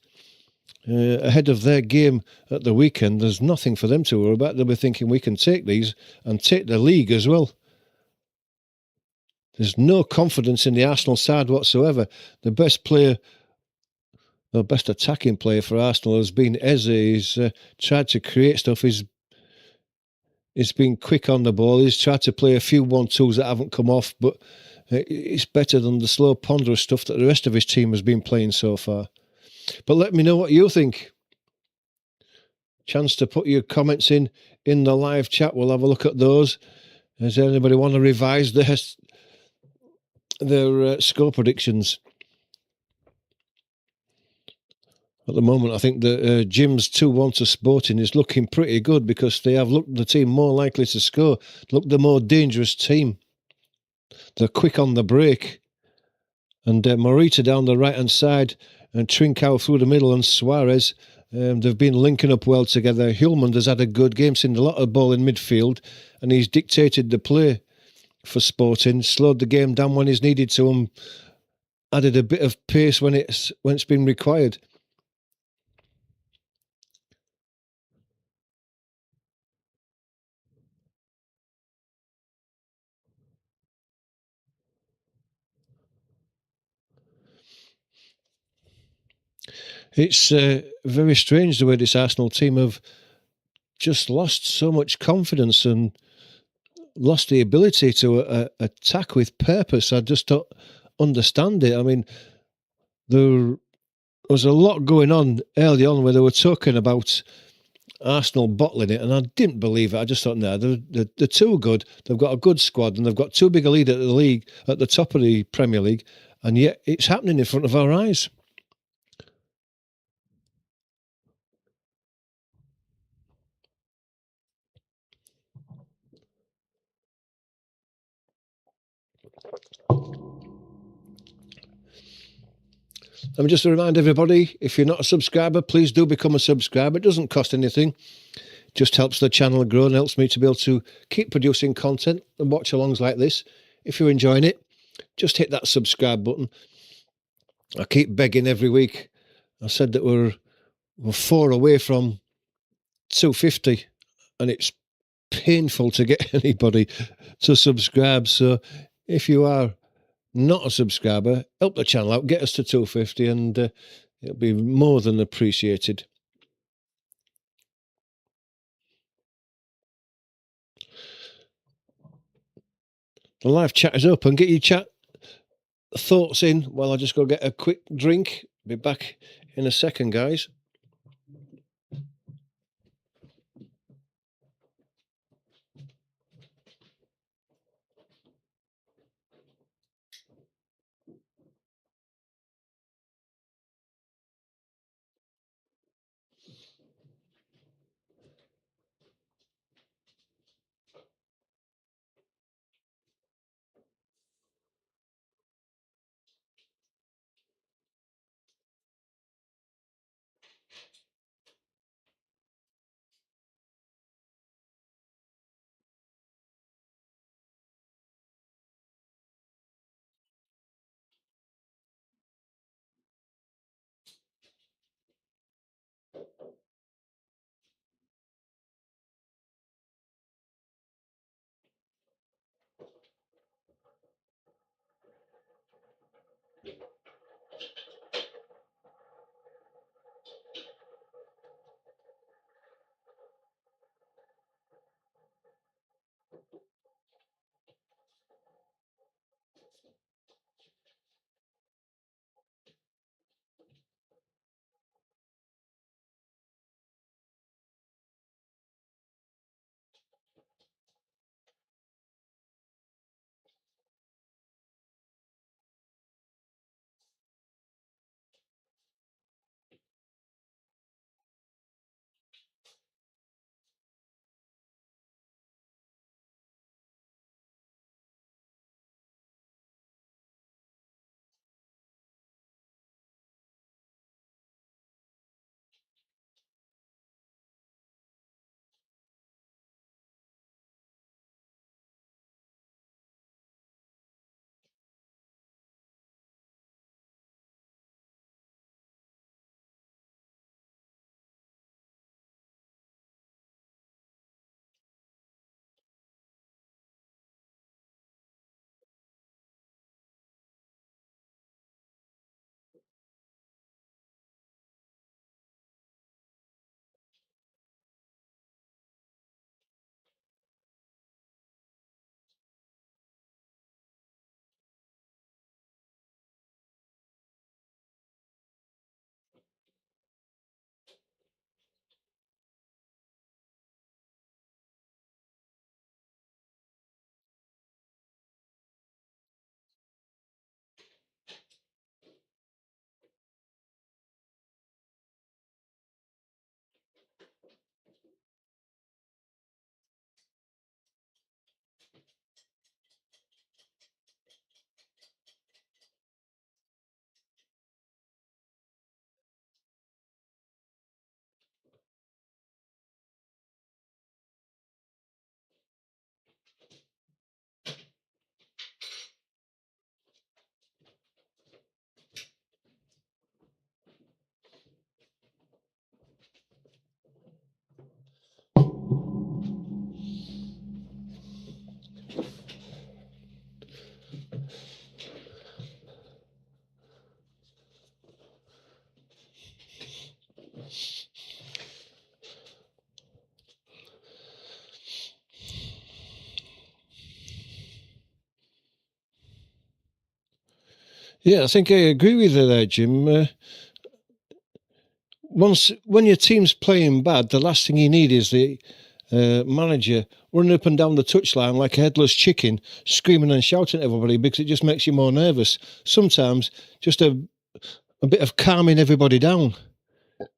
Speaker 1: ahead of their game at the weekend, there's nothing for them to worry about. They'll be thinking we can take these and take the league as well. There's no confidence in the Arsenal side whatsoever. The best player, the best attacking player for Arsenal has been Eze. He's tried to create stuff. He's been quick on the ball. He's tried to play a few 1-2s that haven't come off, but It's better than the slow, ponderous stuff that the rest of his team has been playing so far. But let me know what you think. Chance to put your comments in the live chat. We'll have a look at those. Does anybody want to revise their score predictions? At the moment, I think that Jim's 2-1 to Sporting is looking pretty good because they have looked the team more likely to score, look the more dangerous team. They're quick on the break. And Morita down the right-hand side and Trincao through the middle and Suarez, they've been linking up well together. Hjulmand has had a good game, seen a lot of ball in midfield, and he's dictated the play for Sporting, slowed the game down when he's needed to, and added a bit of pace when it's been required. It's very strange the way this Arsenal team have just lost so much confidence and lost the ability to attack with purpose. I just don't understand it. I mean, there was a lot going on early on where they were talking about Arsenal bottling it, and I didn't believe it. I just thought, no, they're too good. They've got a good squad, and they've got too big a lead at the league, at the top of the Premier League, and yet it's happening in front of our eyes. Let me just remind everybody, if you're not a subscriber, please do become a subscriber. It doesn't cost anything. It just helps the channel grow and helps me to be able to keep producing content and watch alongs like this. If you're enjoying it, just hit that subscribe button. I keep begging every week. I said that we're 4 away from 250, and it's painful to get anybody to subscribe. So if you are not a subscriber, help the channel out, get us to 250, and it'll be more than appreciated. The live chat is open. Get your chat thoughts in while I just go get a quick drink. Be back in a second, guys. Yeah, I think I agree with you there, Jim. When your team's playing bad, the last thing you need is the manager running up and down the touchline like a headless chicken, screaming and shouting at everybody, because it just makes you more nervous. Sometimes just a bit of calming everybody down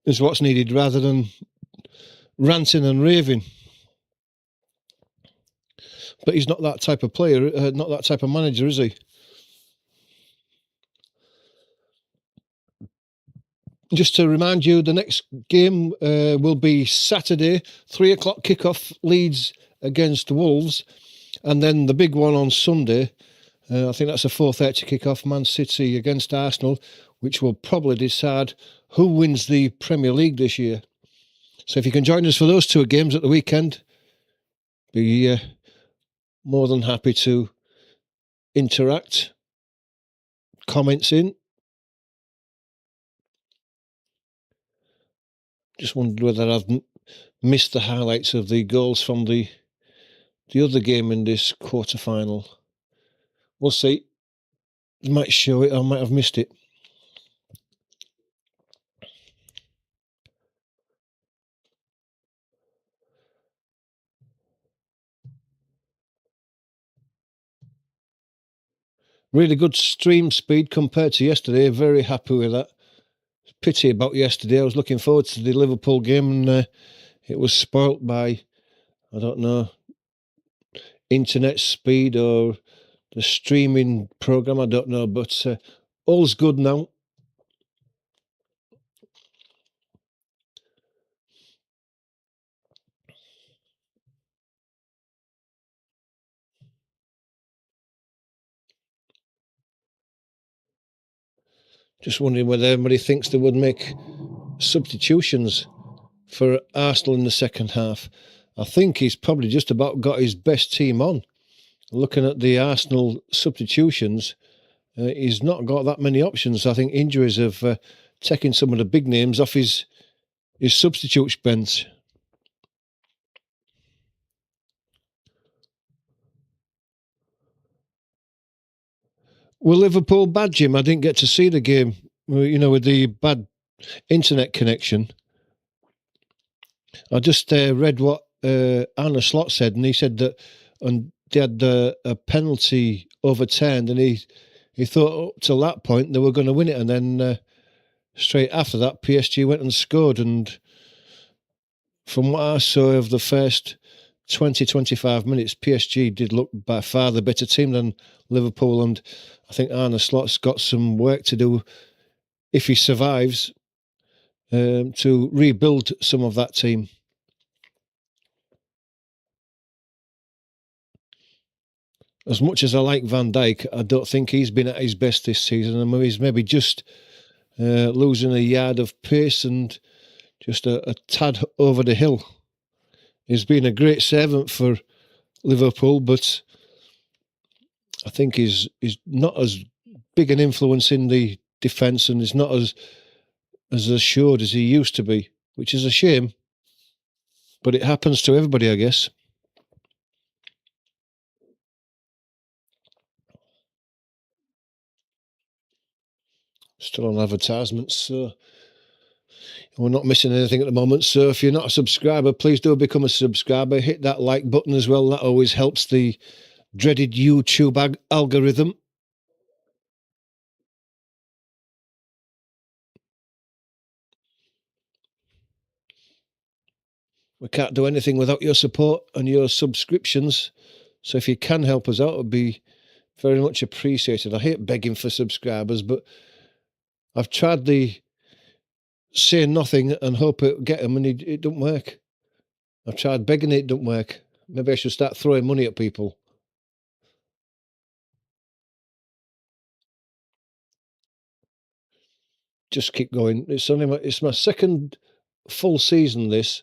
Speaker 1: is what's needed, rather than ranting and raving. But he's not that type of player, not that type of manager, is he? Just to remind you, the next game will be Saturday, 3:00 kickoff, Leeds against Wolves. And then the big one on Sunday, I think that's a 4:30 kickoff, Man City against Arsenal, which will probably decide who wins the Premier League this year. So if you can join us for those two games at the weekend, be more than happy to interact, comments in. Just wondered whether I've missed the highlights of the goals from the other game in this quarter-final. We'll see. I might show it, I might have missed it. Really good stream speed compared to yesterday. Very happy with that. Pity about yesterday. I was looking forward to the Liverpool game, and it was spoilt by, I don't know, internet speed or the streaming program. I don't know, but all's good now. Just wondering whether everybody thinks they would make substitutions for Arsenal in the second half. I think he's probably just about got his best team on. Looking at the Arsenal substitutions, he's not got that many options. I think injuries have taken some of the big names off his substitutes bench. Were Liverpool bad, Jim? I didn't get to see the game, with the bad internet connection. I just read what Arne Slot said, and he said that they had a penalty overturned, and he thought up till that point they were going to win it, and then straight after that, PSG went and scored. And from what I saw of the first 20-25 minutes, PSG did look by far the better team than Liverpool, and I think Arne Slot's got some work to do if he survives to rebuild some of that team. As much as I like Van Dijk, I don't think he's been at his best this season. I mean, he's maybe just losing a yard of pace and just a tad over the hill. He's been a great servant for Liverpool, but I think he's not as big an influence in the defence, and is not as assured as he used to be, which is a shame. But it happens to everybody, I guess. Still on advertisements, so we're not missing anything at the moment. So if you're not a subscriber, please do become a subscriber. Hit that like button as well. That always helps the dreaded YouTube algorithm. We can't do anything without your support and your subscriptions. So if you can help us out, it would be very much appreciated. I hate begging for subscribers, but I've tried the say nothing and hope it get them, and it don't work. I've tried begging, it don't work. Maybe I should start throwing money at people. Just keep going. It's my second full season, this,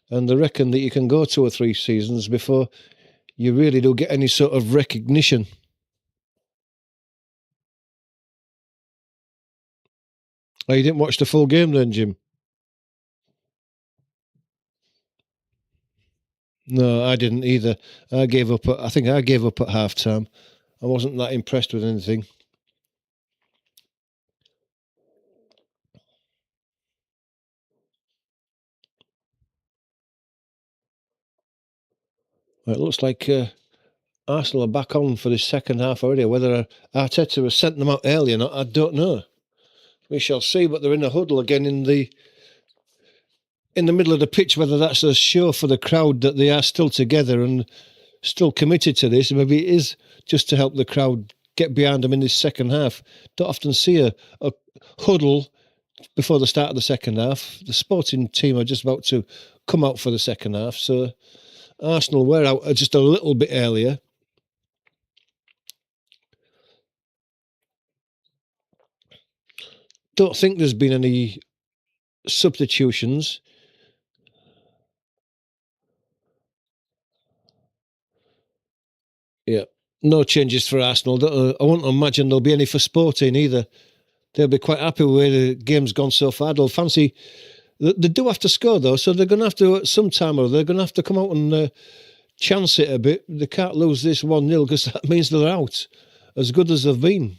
Speaker 1: and they reckon that you can go 2 or 3 seasons before you really do get any sort of recognition. Oh, you didn't watch the full game then, Jim? No, I didn't either. I gave up. I think I gave up at half time. I wasn't that impressed with anything. It looks like Arsenal are back on for the second half already. Whether Arteta has sent them out early or not, I don't know. We shall see. But they're in a huddle again in the middle of the pitch. Whether that's a show for the crowd that they are still together and still committed to this, maybe it is just to help the crowd get behind them in this second half. Don't often see a huddle before the start of the second half. The Sporting team are just about to come out for the second half, so Arsenal were out just a little bit earlier. Don't think there's been any substitutions. Yeah, no changes for Arsenal. I won't imagine there'll be any for Sporting either. They'll be quite happy with where the game's gone so far. They'll fancy... They do have to score, though, so they're going to have to, at some time or they're going to have to come out and chance it a bit. They can't lose this 1-0 because that means they're out, as good as they've been.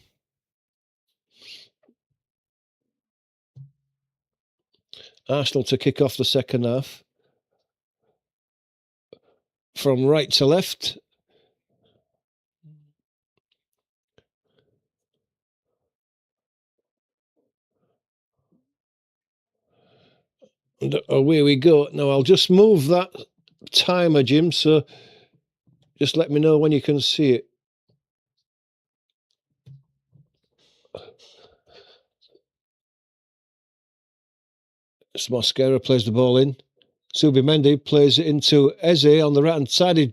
Speaker 1: Arsenal to kick off the second half. From right to left. And away we go. Now, I'll just move that timer, Jim, so just let me know when you can see it. Mosquera plays the ball in. Zubimendi plays it into Eze on the right-hand side. He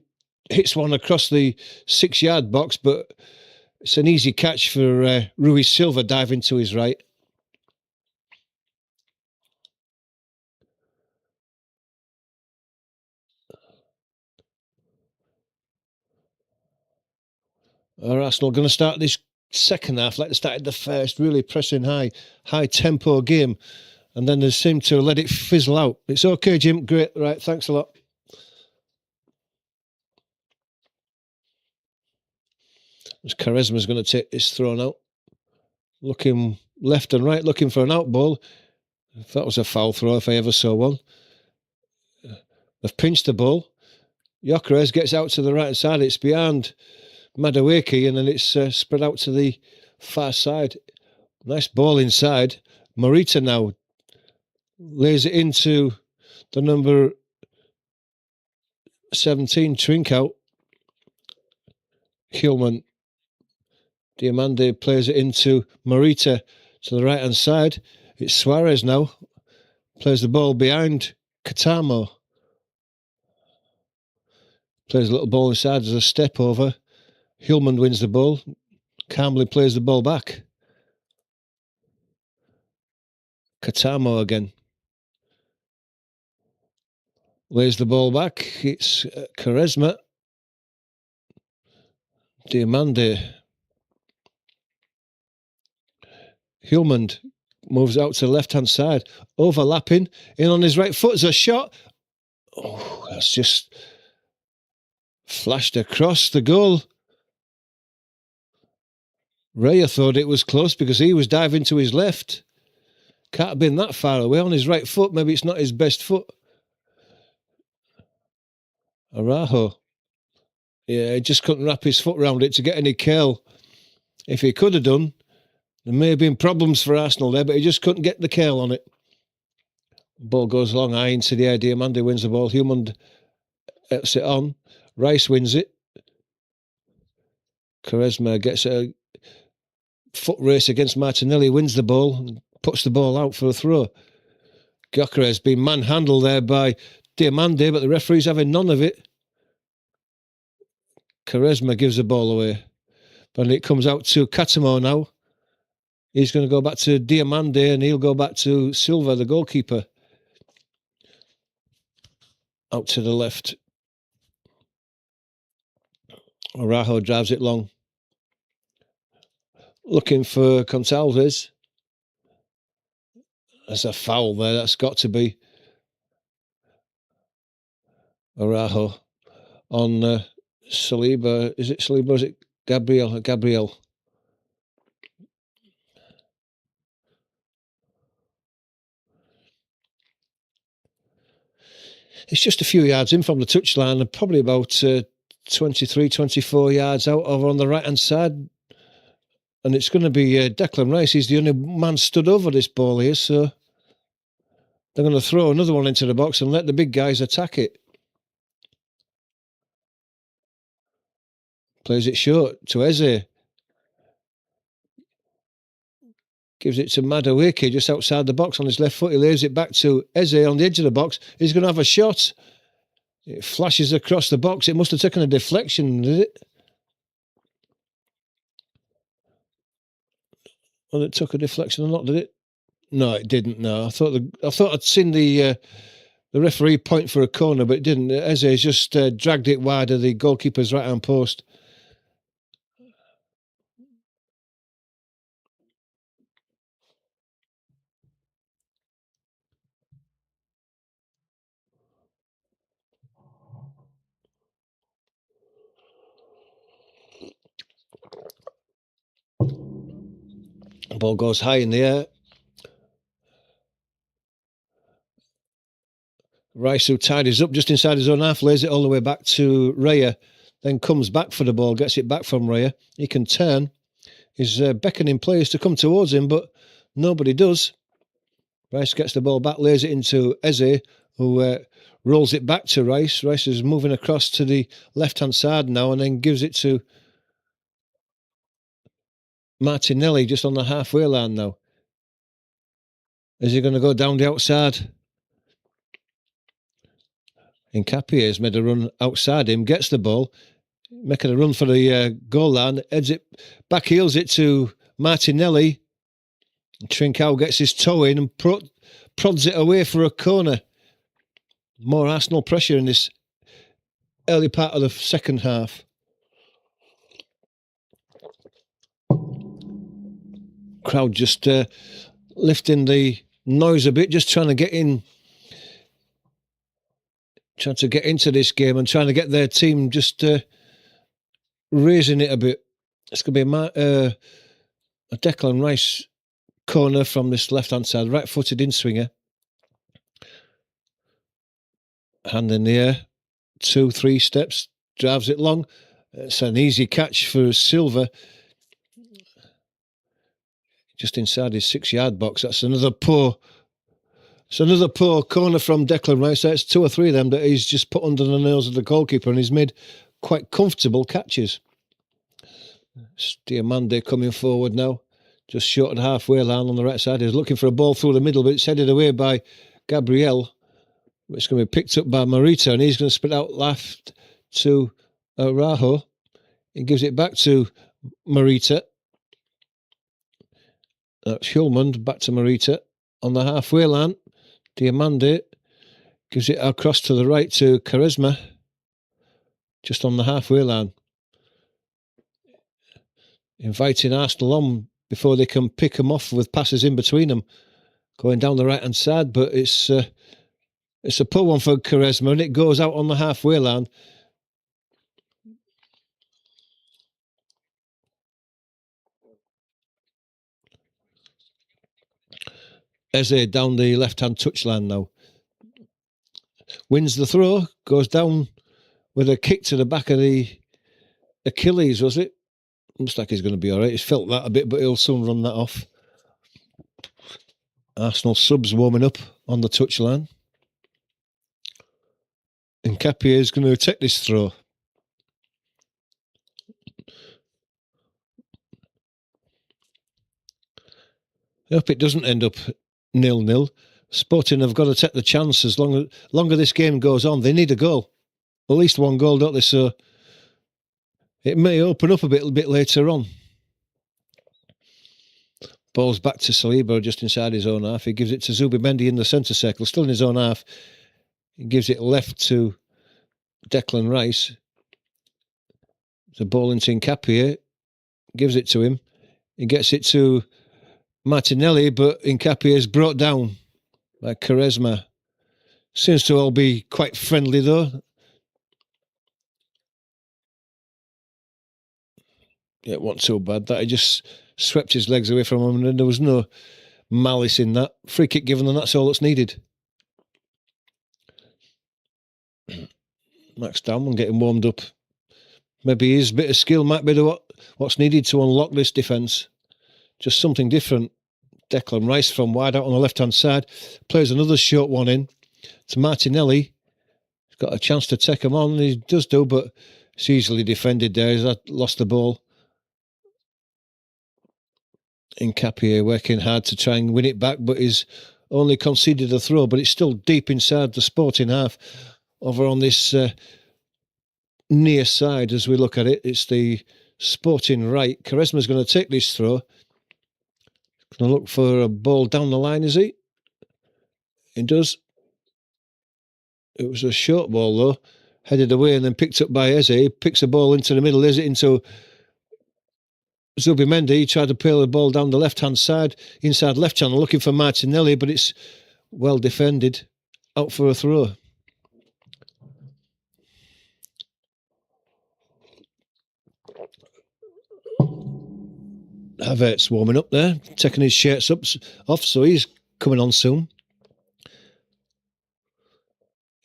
Speaker 1: hits one across the 6-yard box, but it's an easy catch for Rui Silva diving to his right. Are Arsenal going to start this second half like they started the first, really pressing high tempo game, and then they seem to let it fizzle out? It's okay, Jim. Great. Right. Thanks a lot. As Quaresma's going to take this thrown out. Looking left and right, looking for an out ball. If that was a foul throw, if I ever saw one. They've pinched the ball. Gyökeres gets out to the right side. It's behind Madueke, and then it's spread out to the far side. Nice ball inside. Morita now lays it into the number 17, Trincao. Hjulmand. Diomande plays it into Morita to the right-hand side. It's Suarez now. Plays the ball behind Katamo. Plays a little ball inside as a step over. Hjulmand wins the ball. Calmly plays the ball back. Katamo again. Lays the ball back. It's Quaresma. Diomande. Hjulmand moves out to the left-hand side. Overlapping. In on his right foot is a shot. Oh, that's just flashed across the goal. Raya thought it was close because he was diving to his left. Can't have been that far away on his right foot. Maybe it's not his best foot. Araujo. Yeah, he just couldn't wrap his foot around it to get any curl. If he could have done, there may have been problems for Arsenal there, but he just couldn't get the curl on it. Ball goes long high into the air. Diomande wins the ball. Hjulmand hits it on. Rice wins it. Quaresma gets a foot race against Martinelli, wins the ball, and puts the ball out for a throw. Gyökeres been manhandled there by Diomande, but the referee's having none of it. Quaresma gives the ball away. But it comes out to Katamo now. He's going to go back to Diomande, and he'll go back to Silva, the goalkeeper. Out to the left. Araujo drives it long. Looking for Gonçalves. There's a foul there. That's got to be Araujo on Saliba. Is it Saliba or is it Gabriel? Gabriel. It's just a few yards in from the touchline and probably about 23, 24 yards out over on the right-hand side. And it's going to be Declan Rice. He's the only man stood over this ball here, so they're going to throw another one into the box and let the big guys attack it. Plays it short to Eze. Gives it to Madueke just outside the box on his left foot. He lays it back to Eze on the edge of the box. He's going to have a shot. It flashes across the box. It must have taken a deflection, did it? Well, it took a deflection or not, did it? No, it didn't. No, I thought I'd seen the referee point for a corner, but it didn't. Eze just dragged it wide of the goalkeeper's right-hand post. The ball goes high in the air. Rice, who tidies up just inside his own half, lays it all the way back to Raya, then comes back for the ball, gets it back from Raya. He can turn. He's beckoning players to come towards him, but nobody does. Rice gets the ball back, lays it into Eze, who rolls it back to Rice. Rice is moving across to the left-hand side now and then gives it to Martinelli just on the halfway line now. Is he going to go down the outside? Nkapie has made a run outside him, gets the ball, making a run for the goal line, heads it, back heels it to Martinelli. Trincao gets his toe in and prods it away for a corner. More Arsenal pressure in this early part of the second half. Crowd just lifting the noise a bit, just trying to get into this game and trying to get their team just raising it a bit. It's going to be a Declan Rice corner from this left-hand side, right-footed in-swinger. Hand in the air, 2-3 steps, drives it long. It's an easy catch for Silva. Just inside his 6-yard box. That's another poor corner from Declan Rice. That's 2 or 3 of them that he's just put under the nose of the goalkeeper, and he's made quite comfortable catches. Diamande coming forward now, just short of the halfway line on the right side. He's looking for a ball through the middle, but it's headed away by Gabriel. It's going to be picked up by Morita, and he's going to spit out left to Araujo. He gives it back to Morita. That's Hjulmand, back to Morita. On the halfway line, Diamande gives it across to the right to Quaresma. Just on the halfway line. Inviting Arsenal on before they can pick them off with passes in between them. Going down the right-hand side, but it's a poor one for Quaresma, and it goes out on the halfway line. Eze down the left-hand touchline now. Wins the throw, goes down with a kick to the back of the Achilles, was it? Looks like he's going to be all right. He's felt that a bit, but he'll soon run that off. Arsenal subs warming up on the touchline. Nkapie is going to take this throw. I hope it doesn't end up 0-0. Sporting have got to take the chance as longer this game goes on. They need a goal. At least one goal, don't they? So it may open up a bit later on. Ball's back to Saliba just inside his own half. He gives it to Zubimendi in the centre circle, still in his own half. He gives it left to Declan Rice. The ball into Nkapie. Gives it to him. He gets it to Martinelli, but Nkapie is brought down by Quaresma. Seems to all be quite friendly though. Yeah, it wasn't so bad. That he just swept his legs away from him, and there was no malice in that. Free kick given, and that's all that's needed. Max Dalman getting warmed up. Maybe his bit of skill might be what's needed to unlock this defence. Just something different. Declan Rice from wide out on the left-hand side. Plays another short one in to Martinelli. He's got a chance to take him on. He does do, but it's easily defended there. He's lost the ball. Nkapie working hard to try and win it back, but he's only conceded a throw, but it's still deep inside the Sporting half. Over on this near side, as we look at it, it's the Sporting right. Quaresma's going to take this throw. Going to look for a ball down the line, is he? He does. It was a short ball, though. Headed away and then picked up by Eze. He picks the ball into the middle, is it into Zubimendi. He tried to peel the ball down the left-hand side, inside left channel, looking for Martinelli, but it's well defended. Out for a throw. Havertz warming up there, taking his shirts off, so he's coming on soon.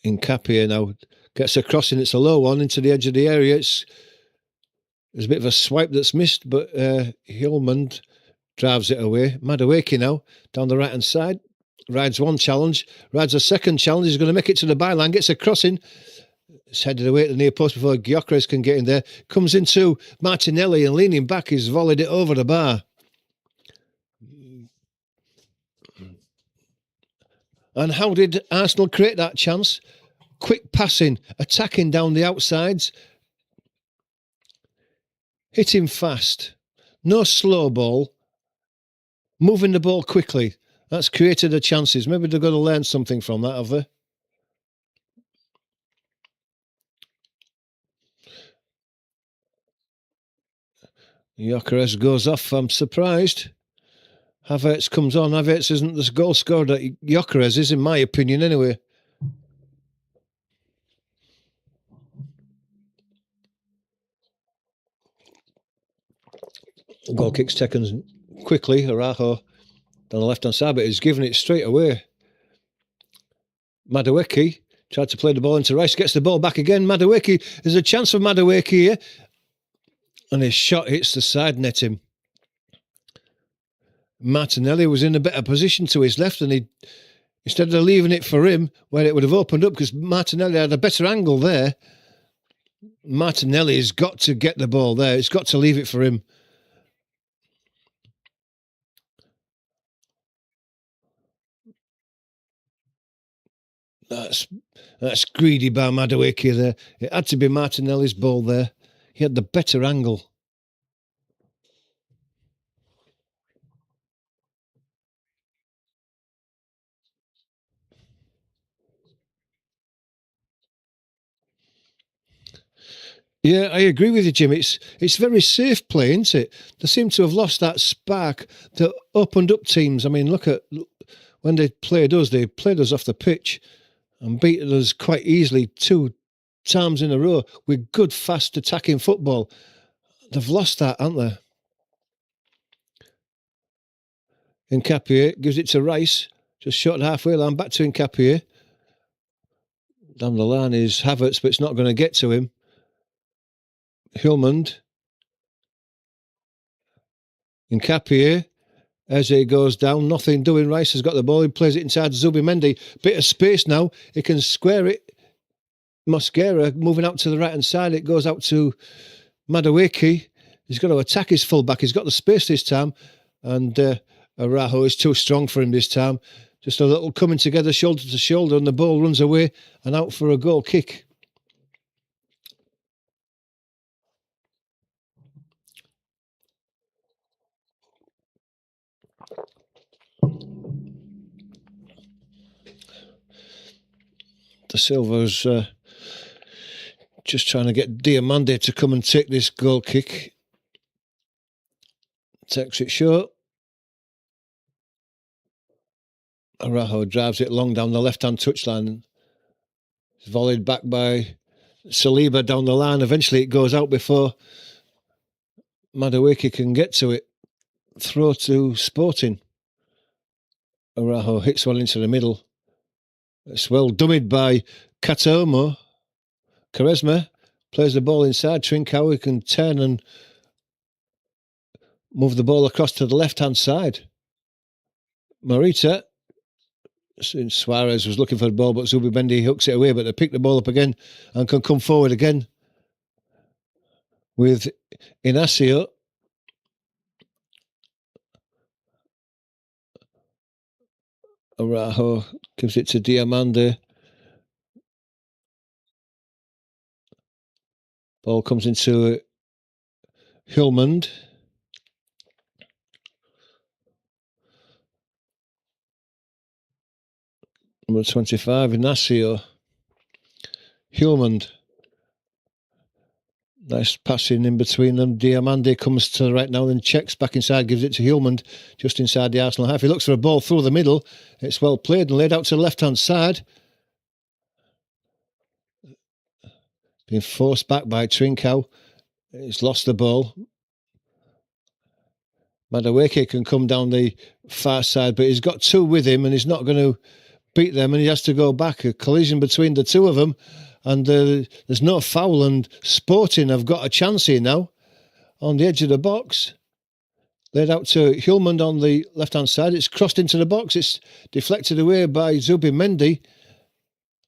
Speaker 1: Nkapie now gets a crossing. It's a low one into the edge of the area. There's a bit of a swipe that's missed, but Hjulmand drives it away. Madueke now down the right-hand side. Rides one challenge, rides a second challenge. He's going to make it to the byline, gets a crossing. It's headed away to the near post before Gyökeres can get in there. Comes into Martinelli and leaning back, he's volleyed it over the bar. And how did Arsenal create that chance? Quick passing, attacking down the outsides. Hitting fast. No slow ball. Moving the ball quickly. That's created the chances. Maybe they're going to learn something from that, have they? Gyökeres goes off. I'm surprised. Havertz comes on. Havertz isn't the goal scorer that Gyökeres is, in my opinion, anyway. Goal kick's taken quickly. Araujo down the left-hand side, but he's given it straight away. Madueke tried to play the ball into Rice. Gets the ball back again. Madueke. There's a chance for Madueke here. And his shot hits the side netting. Martinelli was in a better position to his left, and he, instead of leaving it for him, where it would have opened up, because Martinelli had a better angle there. Martinelli's got to get the ball there. He's got to leave it for him. That's greedy by Madueke there. It had to be Martinelli's ball there. He had the better angle. Yeah, I agree with you, Jim. It's very safe play, isn't it? They seem to have lost that spark that opened up teams. I mean, look at when they played us off the pitch and beaten us quite easily 2 times in a row with good, fast attacking football. They've lost that, haven't they? Nkapie gives it to Rice, just shot halfway line, back to Nkapie. Down the line is Havertz, but it's not going to get to him. Hjulmand. Nkapie. Eze goes down, nothing doing. Rice has got the ball, he plays it inside Zubimendi. Bit of space now, he can square it. Mosquera moving out to the right-hand side, it goes out to Madueke. He's got to attack his fullback, he's got the space this time, and Araujo is too strong for him this time. Just a little coming together, shoulder to shoulder, and the ball runs away and out for a goal kick. Da Silva's just trying to get Diomande to come and take this goal kick. Takes it short. Araujo drives it long down the left-hand touchline. It's volleyed back by Saliba down the line. Eventually it goes out before Madueke can get to it. Throw to Sporting. Araujo hits one into the middle. It's well dummied by Katomo. Quaresma plays the ball inside. Trincao, he can turn and move the ball across to the left-hand side. Morita. Suarez was looking for the ball, but Zubimendi hooks it away, but they pick the ball up again and can come forward again with Inacio. Araujo gives it to Diamande. Ball comes into Hjulmand. Number 25, Inacio. Hjulmand. Nice passing in between them. Diamande comes to the right now, then checks back inside, gives it to Hjulmand, just inside the Arsenal half. He looks for a ball through the middle. It's well played and laid out to the left-hand side. Being forced back by Trincao. He's lost the ball. Madueke can come down the far side, but he's got two with him and he's not going to beat them, and he has to go back. A collision between the two of them, and there's no foul, and Sporting have got a chance here now on the edge of the box. Laid out to Hjulmand on the left-hand side. It's crossed into the box. It's deflected away by Zubimendi,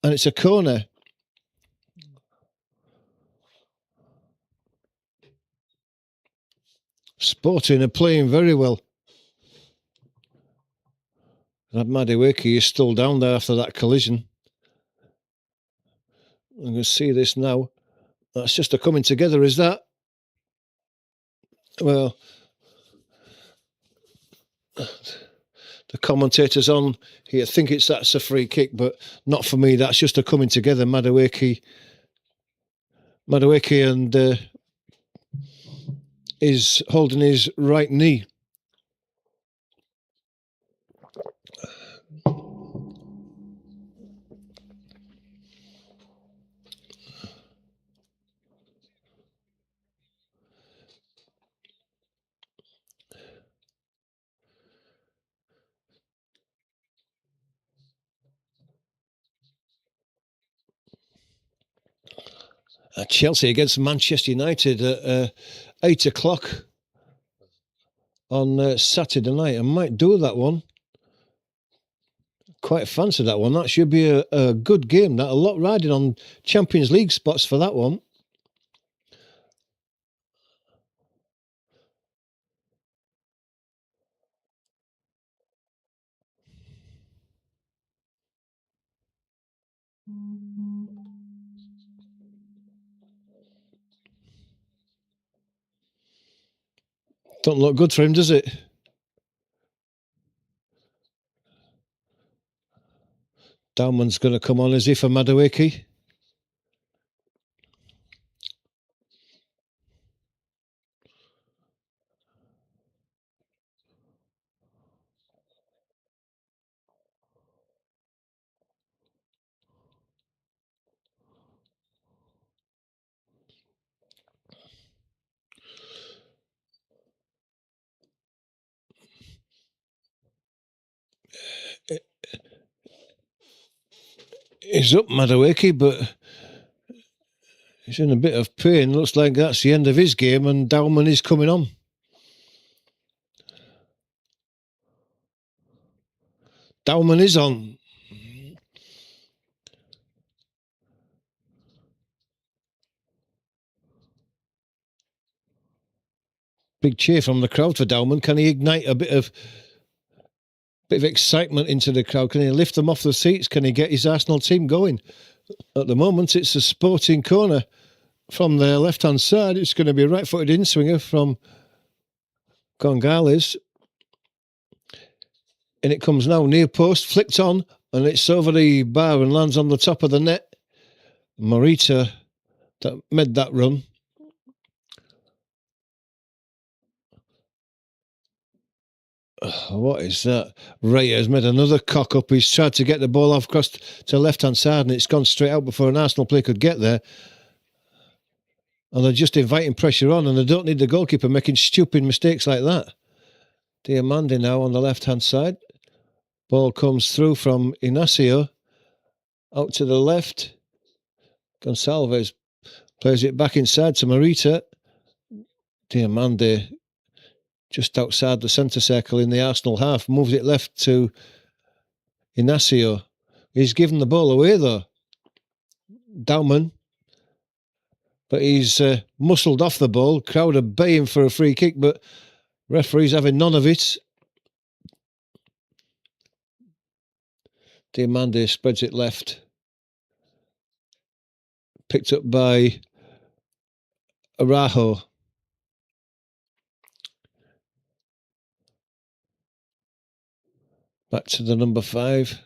Speaker 1: and it's a corner. Sporting are playing very well. Madueke is still down there after that collision. I'm going to see this now. That's just a coming together, is that? Well, the commentators on here think that's a free kick, but not for me. That's just a coming together. Madueke and is holding his right knee. Chelsea against Manchester United at 8 o'clock on Saturday night. I might do that one. Quite fancy that one. That should be a good game. That a lot riding on Champions League spots for that one. Don't look good for him, does it? Daumann's going to come on, is he, for Madueke? He's up, Madueke, but he's in a bit of pain. Looks like that's the end of his game, and Daumann is coming on. Daumann is on. Big cheer from the crowd for Daumann. Can he ignite a bit of excitement into the crowd? Can he lift them off the seats? Can he get his Arsenal team going? At the moment, it's a Sporting corner from the left-hand side. It's going to be a right-footed in-swinger from Gonzalez. And it comes now near post, flicked on, and it's over the bar and lands on the top of the net. Morita that made that run. What is that? Reyes made another cock up. He's tried to get the ball off across to the left-hand side, and it's gone straight out before an Arsenal player could get there. And they're just inviting pressure on, and they don't need the goalkeeper making stupid mistakes like that. Diamande now on the left-hand side. Ball comes through from Inacio. Out to the left. Gonçalves plays it back inside to Morita. Diomande just outside the centre circle in the Arsenal half, moves it left to Inacio. He's given the ball away though. Dauman. But he's muscled off the ball. Crowd are baying for a free kick, but referee's having none of it. Diomande spreads it left. Picked up by Araujo. Back to the number 5.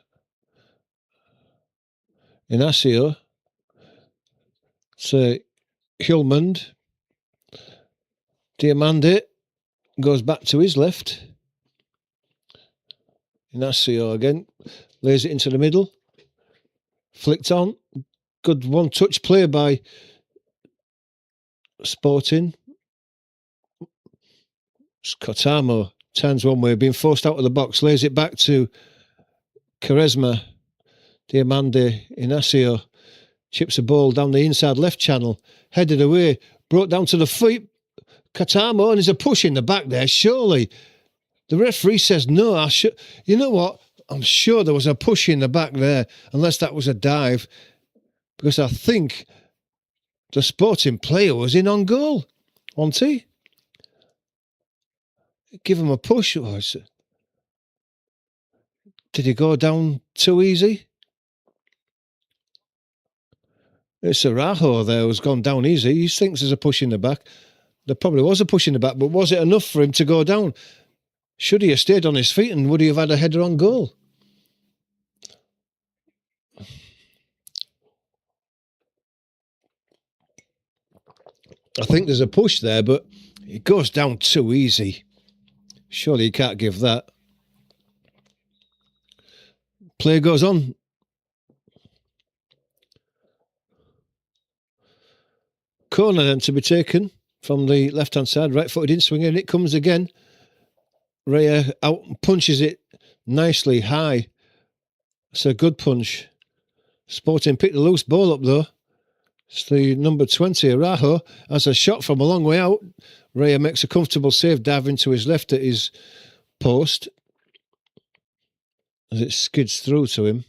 Speaker 1: Inacio. So Hjulmand. Diomande goes back to his left. Inacio again. Lays it into the middle. Flicked on. Good one-touch play by Sporting. Kotamo turns one way, being forced out of the box. Lays it back to Quaresma. Diomande, Inacio. Chips a ball down the inside left channel. Headed away. Brought down to the feet. Kotamo, and there's a push in the back there. Surely. The referee says no. You know what? I'm sure there was a push in the back there, unless that was a dive. Because I think the Sporting player was in on goal, wasn't he? Give him a push. Did he go down too easy? It's Araujo there who's gone down easy. He thinks there's a push in the back. There probably was a push in the back, but was it enough for him to go down? Should he have stayed on his feet and would he have had a header on goal? I think there's a push there, but it goes down too easy. Surely you can't give that. Play goes on. Corner then to be taken from the left-hand side. Right-footed in, swinging. It comes again. Raya out and punches it nicely high. It's a good punch. Sporting picked the loose ball up though. It's the number 20, Araujo, has a shot from a long way out. Raya makes a comfortable save, diving to his left at his post as it skids through to him.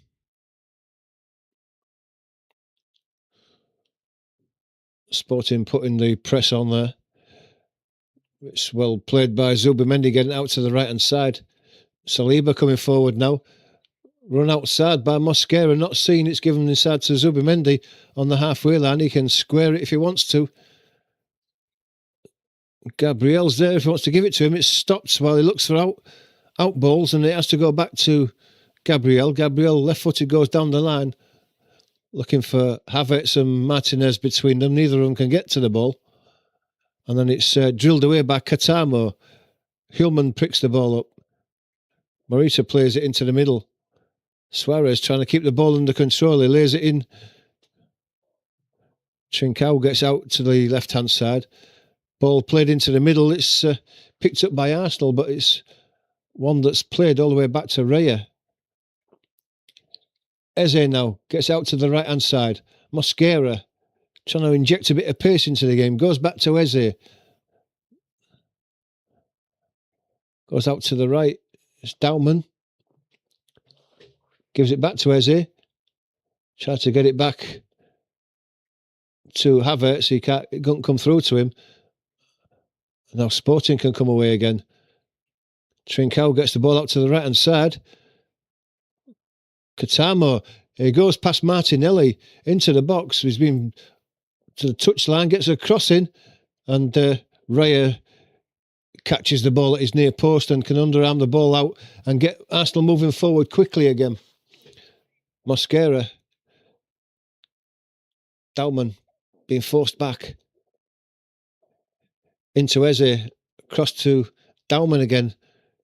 Speaker 1: Sporting putting the press on there. It's well played by Zubimendi, getting out to the right-hand side. Saliba coming forward now. Run outside by Mosquera, not seen. It's given inside to Zubimendi on the halfway line. He can square it if he wants to. Gabriel's there if he wants to give it to him. It's stopped while he looks for out balls, and it has to go back to Gabriel. Gabriel, left-footed, goes down the line, looking for Havertz and Martinez between them. Neither of them can get to the ball. And then it's drilled away by Kotamo. Hjulmand picks the ball up. Morita plays it into the middle. Suarez trying to keep the ball under control. He lays it in. Trincao gets out to the left-hand side. Ball played into the middle. It's picked up by Arsenal, but it's one that's played all the way back to Raya. Eze now gets out to the right-hand side. Mosquera trying to inject a bit of pace into the game. Goes back to Eze. Goes out to the right. It's Dauman. Gives it back to Eze. Tries to get it back to Havertz. He can't come through to him. Now Sporting can come away again. Trincao gets the ball out to the right-hand side. Kotamo, he goes past Martinelli into the box. He's been to the touchline, gets a crossing, and Raya catches the ball at his near post and can underarm the ball out and get Arsenal moving forward quickly again. Mosquera. Dauman being forced back into Eze. Across to Dauman again.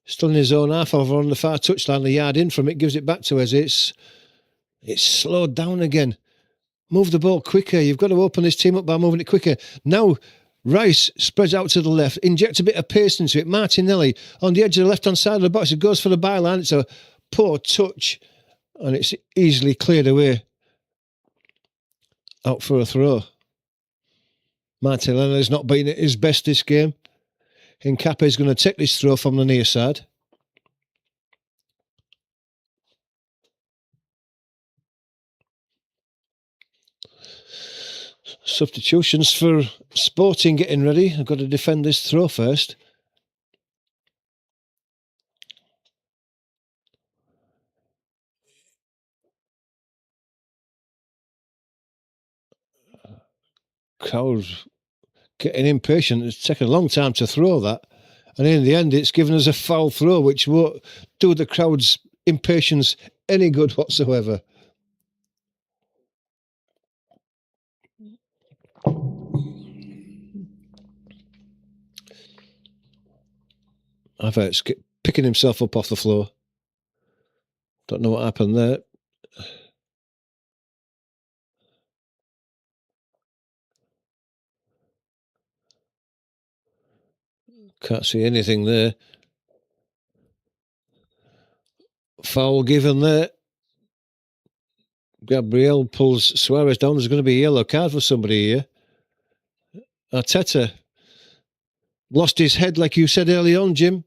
Speaker 1: Still in his own half over on the far touchline, a yard in from it, gives it back to Eze. It's slowed down again. Move the ball quicker. You've got to open this team up by moving it quicker. Now Rice spreads out to the left, injects a bit of pace into it. Martinelli on the edge of the left-hand side of the box. It goes for the byline. It's a poor touch and it's easily cleared away. out for a throw. Martinelli's not been at his best this game. Hincapié's going to take this throw from the near side. Substitutions for Sporting getting ready. I've got to defend this throw first. Crowd's getting impatient. It's taken a long time to throw that. And in the end, it's given us a foul throw, which won't do the crowd's impatience any good whatsoever. Havertz picking himself up off the floor. Don't know what happened there. Can't see anything there. Foul given there. Gabriel pulls Suarez down. There's going to be a yellow card for somebody here. Arteta lost his head, like you said early on, Jim.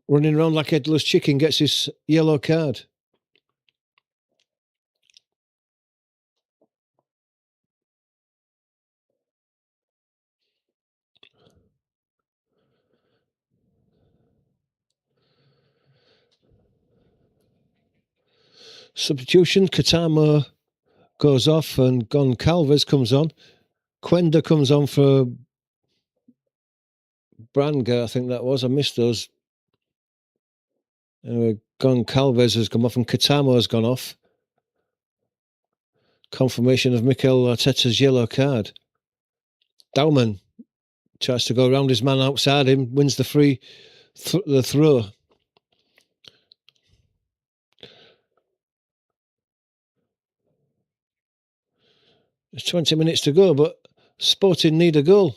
Speaker 1: Running around like a headless chicken, gets his yellow card. Substitution, Katamo goes off and Goncalves comes on. Quenda comes on for Branca, I think that was. I missed those. Anyway, Goncalves has come off and Katamo has gone off. Confirmation of Mikel Arteta's yellow card. Daumann tries to go around his man outside him, wins the free the throw. There's 20 minutes to go, but Sporting need a goal.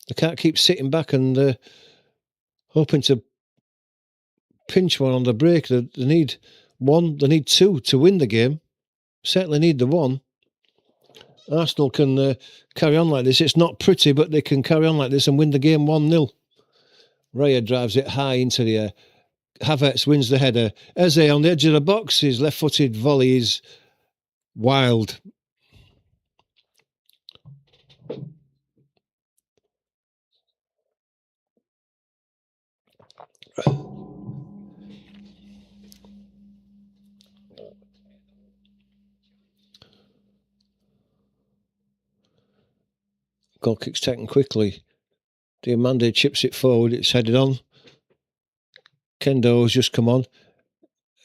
Speaker 1: They can't keep sitting back and hoping to pinch one on the break. They need one, they need two to win the game. Certainly need the one. Arsenal can carry on like this. It's not pretty, but they can carry on like this and win the game 1-0. Raya drives it high into the air. Havertz wins the header. Eze on the edge of the box. His left-footed volley is wild. Goal kick's taken quickly. Diomande chips it forward. It's headed on. Kendo's just come on.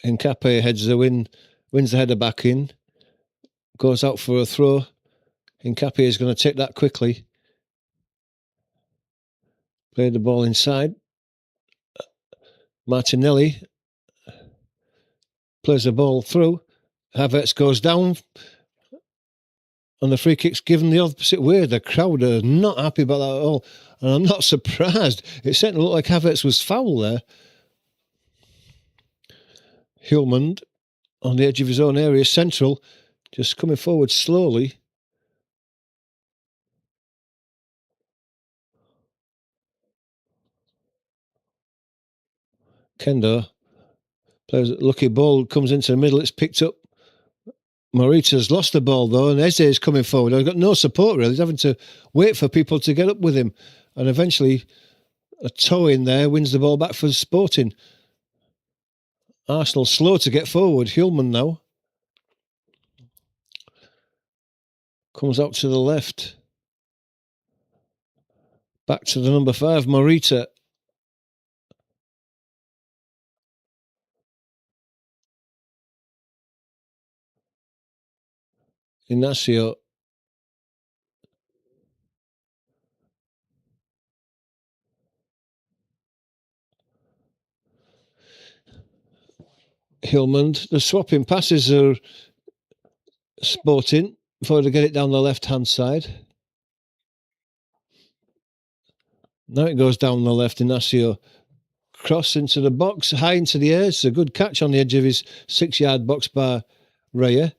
Speaker 1: Hincapié heads the win, wins the header back in. Goes out for a throw. Hincapié is going to take that quickly. Play the ball inside. Martinelli plays the ball through. Havertz goes down. And the free kick's given the opposite way. The crowd are not happy about that at all. And I'm not surprised. It certainly looked like Havertz was foul there. Hjulmand on the edge of his own area, central, just coming forward slowly. Kendo plays a lucky ball, comes into the middle, it's picked up. Morita's lost the ball though, and Eze is coming forward. I've got no support really. He's having to wait for people to get up with him. And eventually a toe in there wins the ball back for Sporting. Arsenal slow to get forward. Hjulmand now. Comes out to the left. Back to the number 5, Morita. Inacio. Hjulmand. The swapping passes are Sporting before they get it down the left-hand side. Now it goes down the left. Inacio cross into the box, high into the air. It's a good catch on the edge of his 6-yard box by Raya.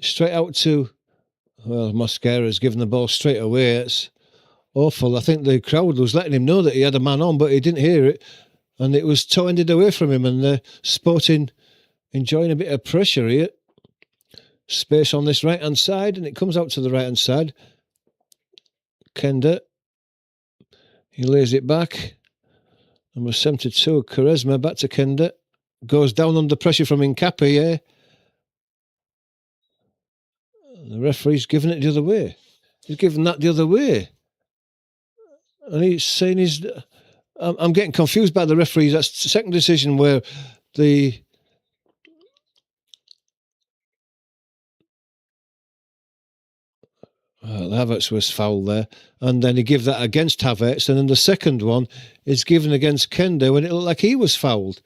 Speaker 1: straight out to, well, Mosquera's given the ball straight away. It's awful. I think the crowd was letting him know that he had a man on, but he didn't hear it. And it was toe-ended away from him, and Sporting enjoying a bit of pressure here. Space on this right-hand side, and it comes out to the right-hand side. Kenda. He lays it back. Number 72, Quaresma, back to Kenda. Goes down under pressure from Hincapié here. The referee's giving it the other way. He's giving that the other way. And he's saying he's... I'm getting confused by the referees. That's the second decision where the... Havertz was fouled there. And then he gave that against Havertz. And then the second one is given against Kenda when it looked like he was fouled.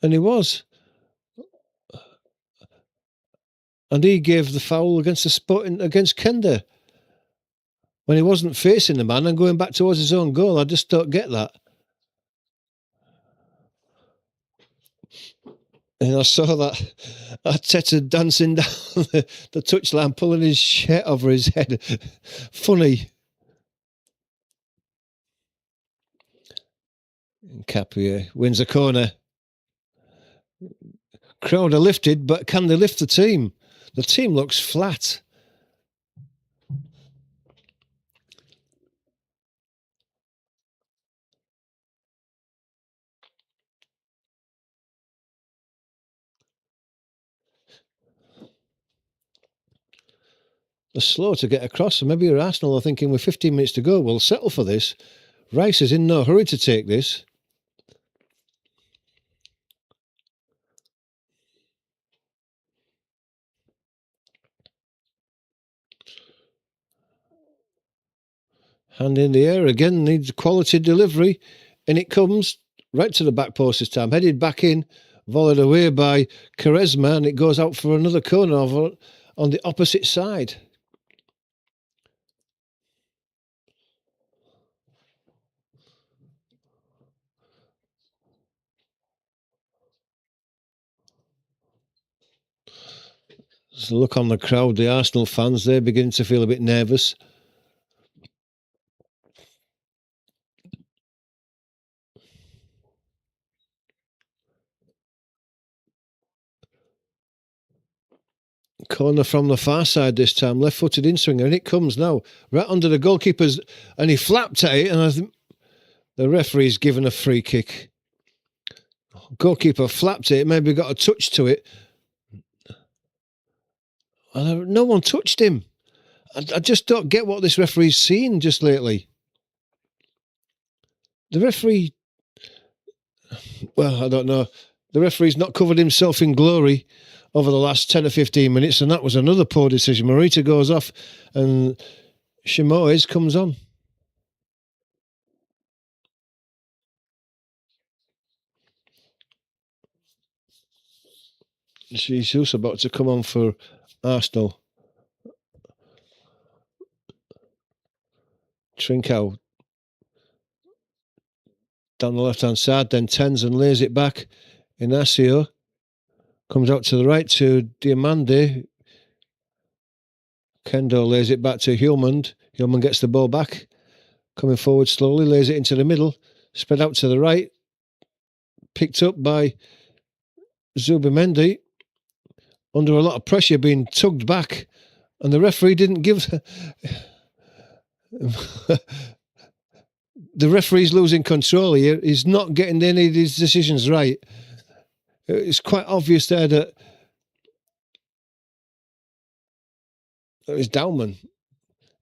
Speaker 1: And he was. And he gave the foul against the Sporting, against Kenda, when he wasn't facing the man and going back towards his own goal. I just don't get that. And I saw that Arteta dancing down the touchline, pulling his shirt over his head. Funny. Hincapié wins a corner. Crowd are lifted, but can they lift the team? The team looks flat. They're slow to get across, and maybe Arsenal are thinking with 15 minutes to go, we'll settle for this. Rice is in no hurry to take this. Hand in the air again, needs quality delivery, and it comes right to the back post this time. Headed back in, volleyed away by Quaresma, and it goes out for another corner over on the opposite side. There's a look on the crowd, the Arsenal fans, they're beginning to feel a bit nervous. Corner from the far side this time, left-footed in-swinger, and it comes now, right under the goalkeeper's, and he flapped at it, and I think the referee's given a free kick. Goalkeeper flapped it, maybe got a touch to it. No one touched him. I just don't get what this referee's seen just lately. The referee... Well, I don't know. The referee's not covered himself in glory over the last 10 or 15 minutes, and that was another poor decision. Morita goes off, and Shimoes comes on. Jesus about to come on for Arsenal. Trincao down the left-hand side, then Tenzin lays it back. Inacio comes out to the right to Diamande. Kendo lays it back to Hjulmand. Hjulmand gets the ball back, coming forward slowly, lays it into the middle, spread out to the right, picked up by Zubimendi, under a lot of pressure, being tugged back, and the referee didn't give... The referee's losing control here. He's not getting any of his decisions right. It's quite obvious there that it was Daumann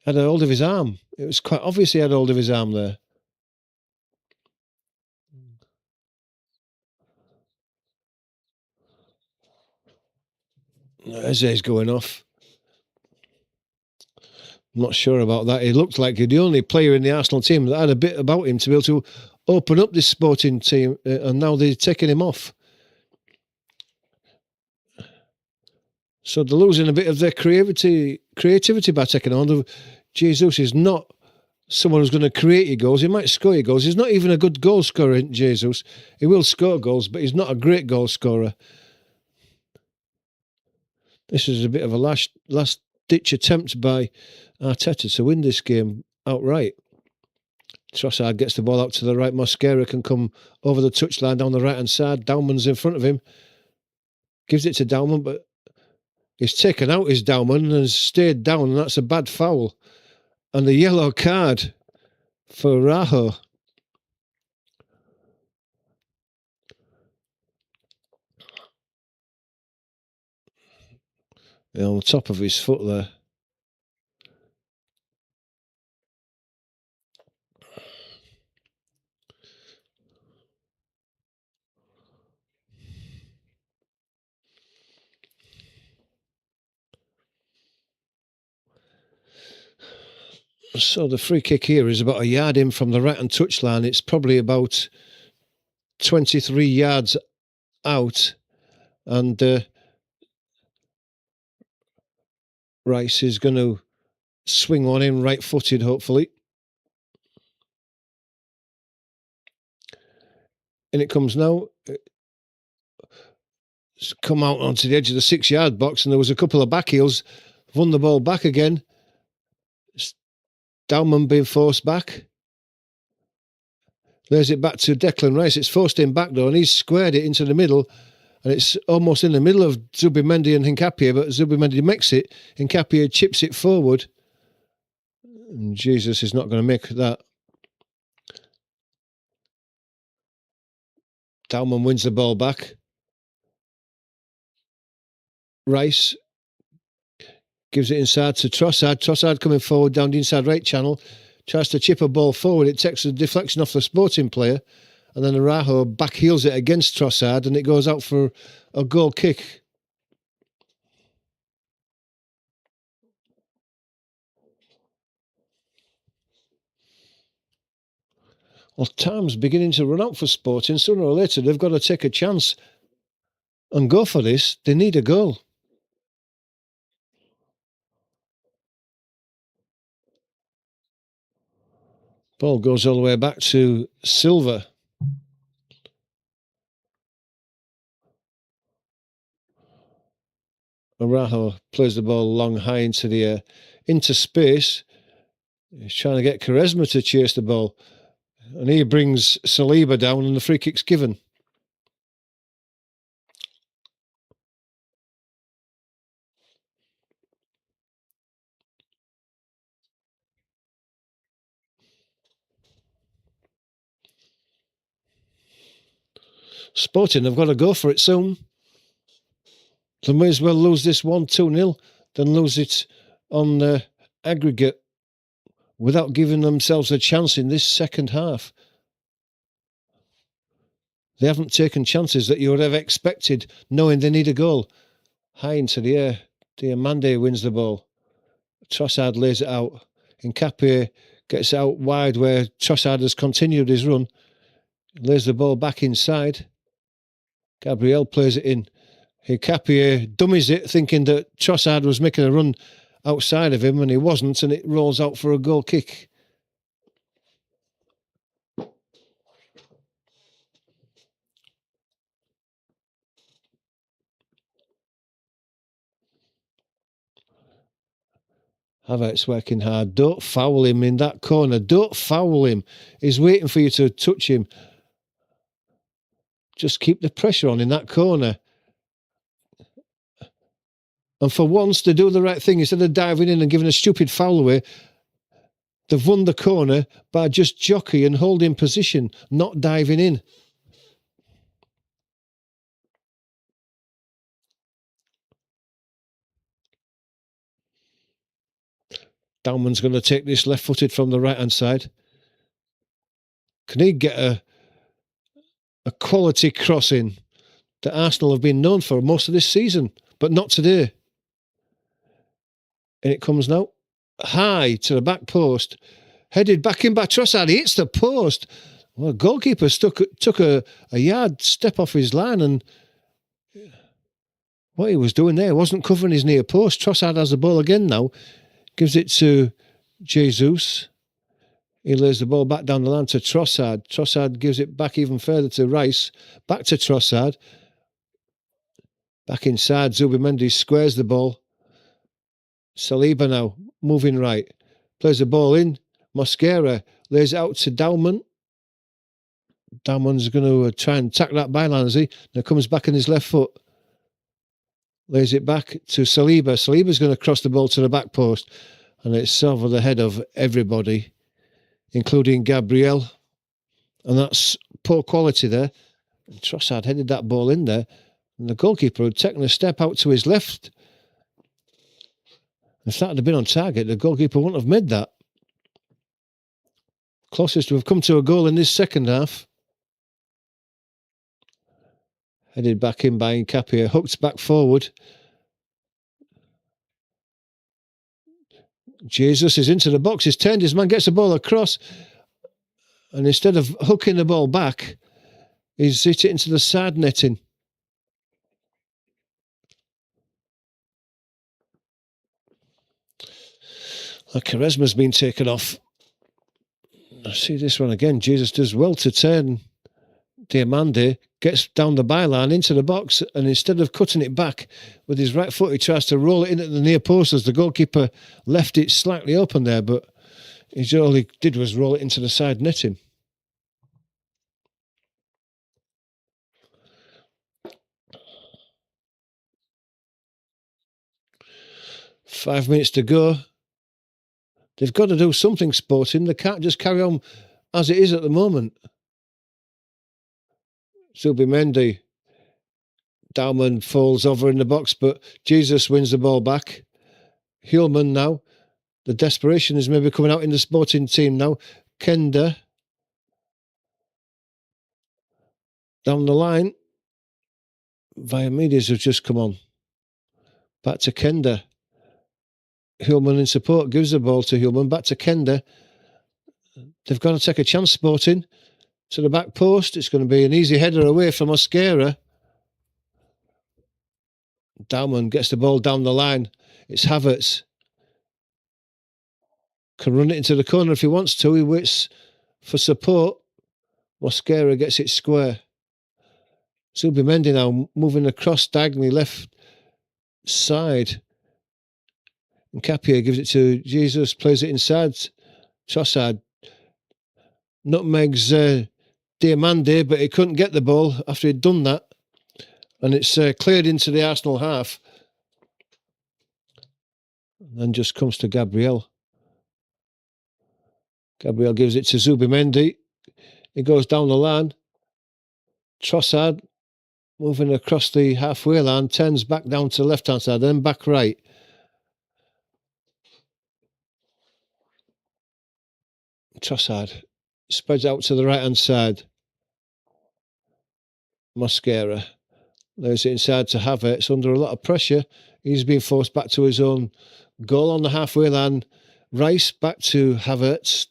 Speaker 1: had a hold of his arm. It was quite obvious he had a hold of his arm there. Eze's going off. I'm not sure about that. He looked like the only player in the Arsenal team that had a bit about him to be able to open up this Sporting team, and now they're taking him off. So they're losing a bit of their creativity by taking on. Jesus is not someone who's going to create your goals. He might score your goals. He's not even a good goal scorer, Jesus. He will score goals, but he's not a great goal scorer. This is a bit of a last ditch attempt by Arteta to win this game outright. Trossard gets the ball out to the right. Mosquera can come over the touchline down the right-hand side. Dauman's in front of him. Gives it to Dauman, but he's taken out his Dauman and has stayed down, and that's a bad foul. And the yellow card for Raho. On the top of his foot there. So the free kick here is about a yard in from the right-hand touchline. It's probably about 23 yards out. And Rice is going to swing one in right-footed, hopefully. And it comes now. It's come out onto the edge of the 6-yard box, and there was a couple of back heels. Won the ball back again. Dauman being forced back. Lays it back to Declan Rice. It's forced him back though, and he's squared it into the middle. And it's almost in the middle of Zubimendi and Hincapié, but Zubimendi makes it. Hincapié chips it forward. And Jesus is not going to make that. Dauman wins the ball back. Rice gives it inside to Trossard. Trossard coming forward down the inside right channel. Tries to chip a ball forward. It takes a deflection off the Sporting player. And then Araujo back heels it against Trossard, and it goes out for a goal kick. Well, time's beginning to run out for Sporting. Sooner or later, they've got to take a chance and go for this. They need a goal. Ball goes all the way back to Silva. Araujo plays the ball long, high into the air, into space. He's trying to get Quaresma to chase the ball. And he brings Saliba down, and the free kick's given. Sporting have got to go for it soon. They may as well lose this 1-2-0 than lose it on the aggregate without giving themselves a chance in this second half. They haven't taken chances that you would have expected, knowing they need a goal. High into the air. Diomande wins the ball. Trossard lays it out. Hincapié gets out wide where Trossard has continued his run. Lays the ball back inside. Gabriel plays it in. Hincapié dummies it, thinking that Trossard was making a run outside of him, and he wasn't, and it rolls out for a goal kick. Havertz working hard. Don't foul him in that corner. Don't foul him. He's waiting for you to touch him. Just keep the pressure on in that corner. And for once, they do the right thing. Instead of diving in and giving a stupid foul away, they've won the corner by just jockeying and holding position, not diving in. Dauman's going to take this left-footed from the right-hand side. Can he get a quality crossing that Arsenal have been known for most of this season, but not today? And it comes now high to the back post, headed back in by Trossard. He hits the post. Well, the goalkeeper took a yard step off his line, and what he was doing there wasn't covering his near post. Trossard has the ball again now. Gives it to Jesus. He lays the ball back down the line to Trossard. Trossard gives it back even further to Rice. Back to Trossard. Back inside, Zubimendi squares the ball. Saliba now, moving right. Plays the ball in. Mosquera lays it out to Dauman. Dauman's going to try and tack that byline, is he? Now comes back on his left foot. Lays it back to Saliba. Saliba's going to cross the ball to the back post. And it's over the head of everybody, including Gabriel. And that's poor quality there. And Trossard headed that ball in there. And the goalkeeper had taken a step out to his left. If that had been on target, the goalkeeper wouldn't have made that. Closest we've come to a goal in this second half. Headed back in by Nkapia, hooked back forward. Jesus is into the box, he's turned his man, gets the ball across. And instead of hooking the ball back, he's hit it into the side netting. Quaresma's been taken off. I see this one again. Jesus does well to turn Diamande, gets down the byline into the box, and instead of cutting it back with his right foot, he tries to roll it in at the near post as the goalkeeper left it slightly open there, but all he did was roll it into the side netting. Five minutes to go. They've got to do something, Sporting. They can't just carry on as it is at the moment. Zubimendi. Dauman falls over in the box, but Jesus wins the ball back. Hjulmand now. The desperation is maybe coming out in the Sporting team now. Kenda. Down the line. Viamides has just come on. Back to Kenda. Hjulmand in support, gives the ball to Hjulmand, back to Kenda. They've got to take a chance, Sporting. To the back post, it's going to be an easy header away from Mosquera. Dauman gets the ball down the line. It's Havertz. Can run it into the corner if he wants to. He waits for support. Mosquera gets it square. Zubimendi now moving across diagonally left side. Nkapia gives it to Jesus, plays it inside. Trossard nutmegs Diamande, but he couldn't get the ball after he'd done that. And it's cleared into the Arsenal half. And then just comes to Gabriel. Gabriel gives it to Zubimendi. He goes down the line. Trossard moving across the halfway line, turns back down to the left-hand side, then back right. Trossard spreads out to the right-hand side. Mosquera lays it inside to Havertz under a lot of pressure. He's been forced back to his own goal on the halfway line. Rice back to Havertz.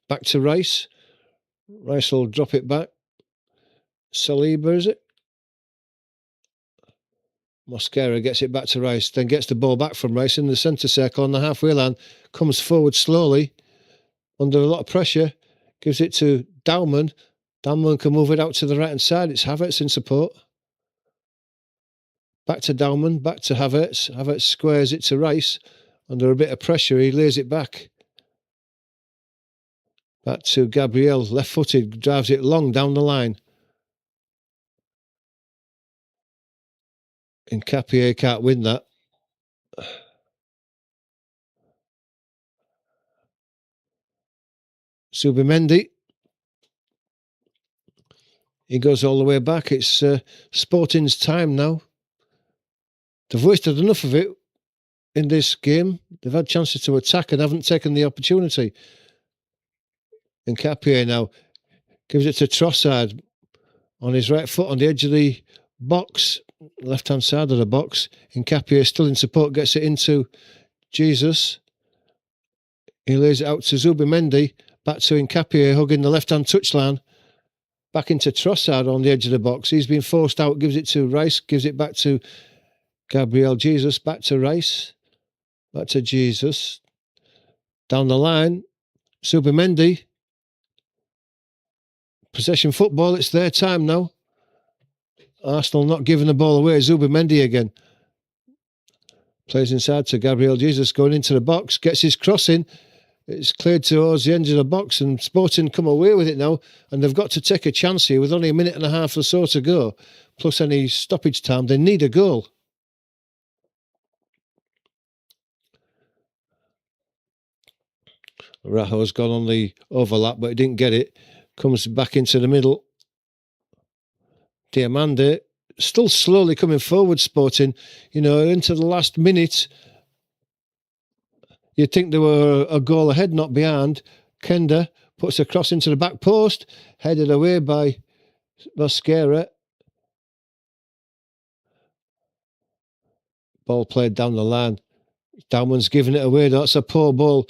Speaker 1: Back to Rice. Rice will drop it back. Saliba, is it? Mosquera gets it back to Rice, then gets the ball back from Rice in the centre circle on the halfway line, comes forward slowly, under a lot of pressure, gives it to Dauman. Dauman can move it out to the right-hand side. It's Havertz in support. Back to Dauman, back to Havertz. Havertz squares it to Rice. Under a bit of pressure, he lays it back. Back to Gabriel, left-footed, drives it long down the line. Nkapia can't win that. Zubimendi. He goes all the way back. It's Sporting's time now. They've wasted enough of it in this game. They've had chances to attack and haven't taken the opportunity. Nkapia now gives it to Trossard on his right foot on the edge of the box. Left-hand side of the box. Nkapia still in support, gets it into Jesus. He lays it out to Zubimendi. Back to Nkapia, hugging the left-hand touchline. Back into Trossard on the edge of the box. He's been forced out, gives it to Rice, gives it back to Gabriel Jesus. Back to Rice. Back to Jesus. Down the line. Zubimendi. Possession football, it's their time now. Arsenal not giving the ball away. Zubimendi again. Plays inside to Gabriel Jesus, going into the box, gets his cross in. It's cleared towards the edge of the box, and Sporting come away with it now, and they've got to take a chance here with only a minute and a half or so to go, plus any stoppage time. They need a goal. Rajo's gone on the overlap, but he didn't get it. Comes back into the middle. Diamande, still slowly coming forward, Sporting. You know, into the last minute, you'd think they were a goal ahead, not behind. Kenda puts a cross into the back post, headed away by Mosquera. Ball played down the line. Downman's giving it away. That's a poor ball.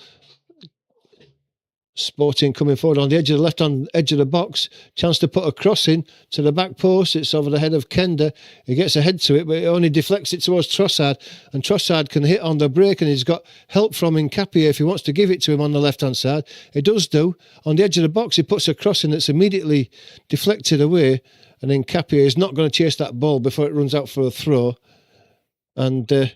Speaker 1: Sporting coming forward on the edge of the left-hand edge of the box. Chance to put a cross in to the back post. It's over the head of Kenda. He gets a head to it, but it only deflects it towards Trossard. And Trossard can hit on the break, and he's got help from Nkapia if he wants to give it to him on the left-hand side. He does do. On the edge of the box, he puts a cross in that's immediately deflected away. And Nkapia is not going to chase that ball before it runs out for a throw. And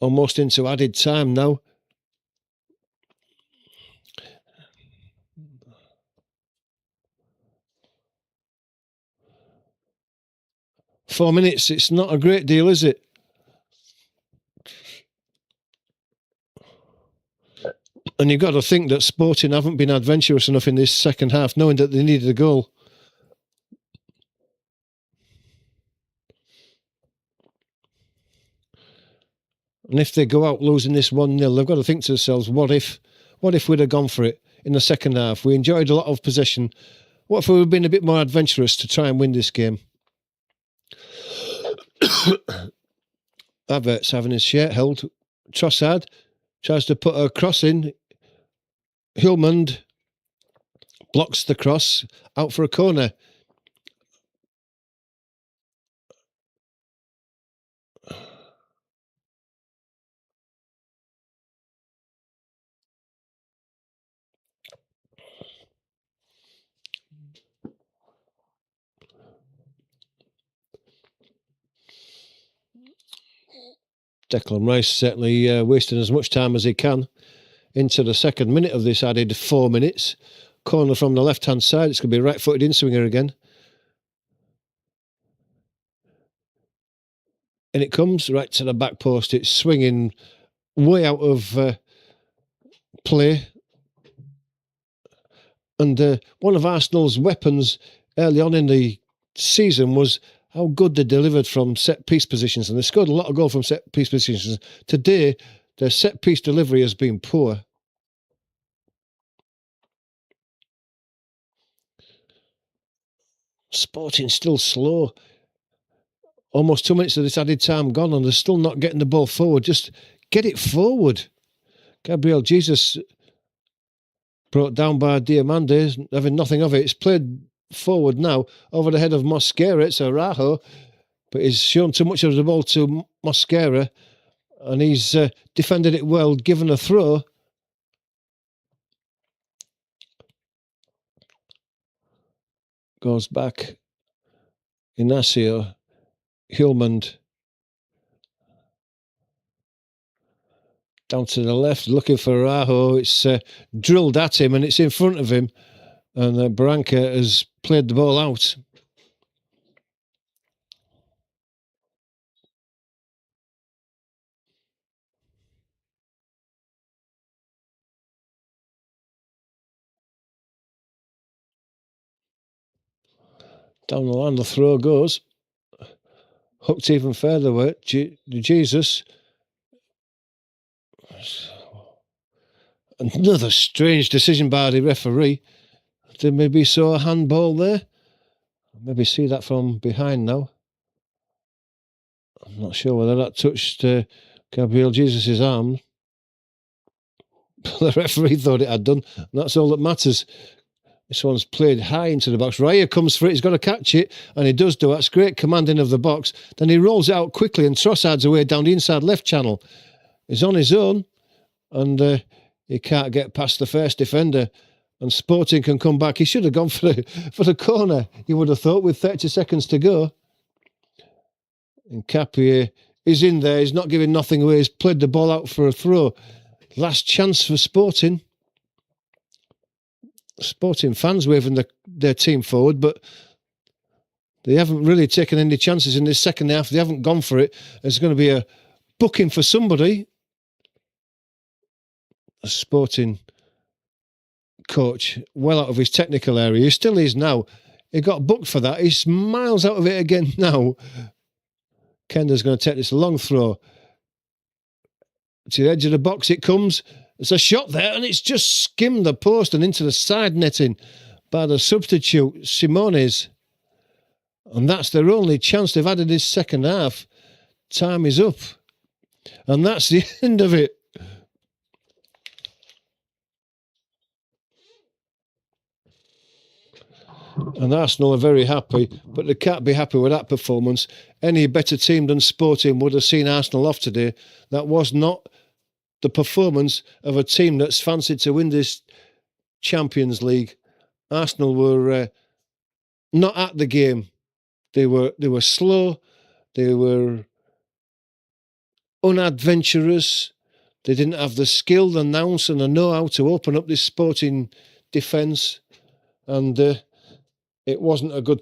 Speaker 1: almost into added time now. Four minutes, it's not a great deal, is it? And you've got to think that Sporting haven't been adventurous enough in this second half, knowing that they needed a goal. And if they go out losing this 1-0, they've got to think to themselves, what if we'd have gone for it in the second half? We enjoyed a lot of possession. What if we had been a bit more adventurous to try and win this game? Havertz having his shirt held. Trossard tries to put a cross in. Hjulmand blocks the cross out for a corner. Declan Rice certainly wasting as much time as he can into the second minute of this added 4 minutes. Corner from the left-hand side. It's going to be right-footed in-swinger again. And it comes right to the back post. It's swinging way out of play. And one of Arsenal's weapons early on in the season was how good they delivered from set-piece positions. And they scored a lot of goals from set-piece positions. Today, their set-piece delivery has been poor. Sporting still slow. Almost 2 minutes of this added time gone, and they're still not getting the ball forward. Just get it forward. Gabriel Jesus brought down by Diamande, having nothing of it. It's played forward now over the head of Mosquera. It's Araujo, but he's shown too much of the ball to Mosquera, and he's defended it well, given a throw. Goes back. Inacio. Hjulmand. Down to the left, looking for Araujo. It's drilled at him, and it's in front of him. And Branca has played the ball out. Down the line, the throw goes. Hooked even further away. Jesus. Another strange decision by the referee. There maybe saw a handball there. Maybe see that from behind now. I'm not sure whether that touched Gabriel Jesus' arm. The referee thought it had done. And that's all that matters. This one's played high into the box. Raya comes for it. He's got to catch it. And he does do. That's great commanding of the box. Then he rolls it out quickly, and Trossard's away down the inside left channel. He's on his own. And he can't get past the first defender. and Sporting can come back. He should have gone for the corner, you would have thought, with 30 seconds to go. And Cappier is in there. He's not giving nothing away. He's played the ball out for a throw. Last chance for Sporting. Sporting fans waving their team forward, but they haven't really taken any chances in this second half. They haven't gone for it. There's going to be a booking for somebody. A Sporting coach, well out of his technical area. He still is now. He got booked for that. He's miles out of it again now. Kenda's going to take this long throw. To the edge of the box it comes. There's a shot there, and it's just skimmed the post and into the side netting by the substitute, Simones. And that's their only chance they've had in this second half. Time is up. And that's the end of it. And Arsenal are very happy, but they can't be happy with that performance. Any better team than Sporting would have seen Arsenal off today. That was not the performance of a team that's fancied to win this Champions League. Arsenal were not at the game. They were slow. They were unadventurous. They didn't have the skill, the nous, and the know-how to open up this Sporting defence. And it wasn't a good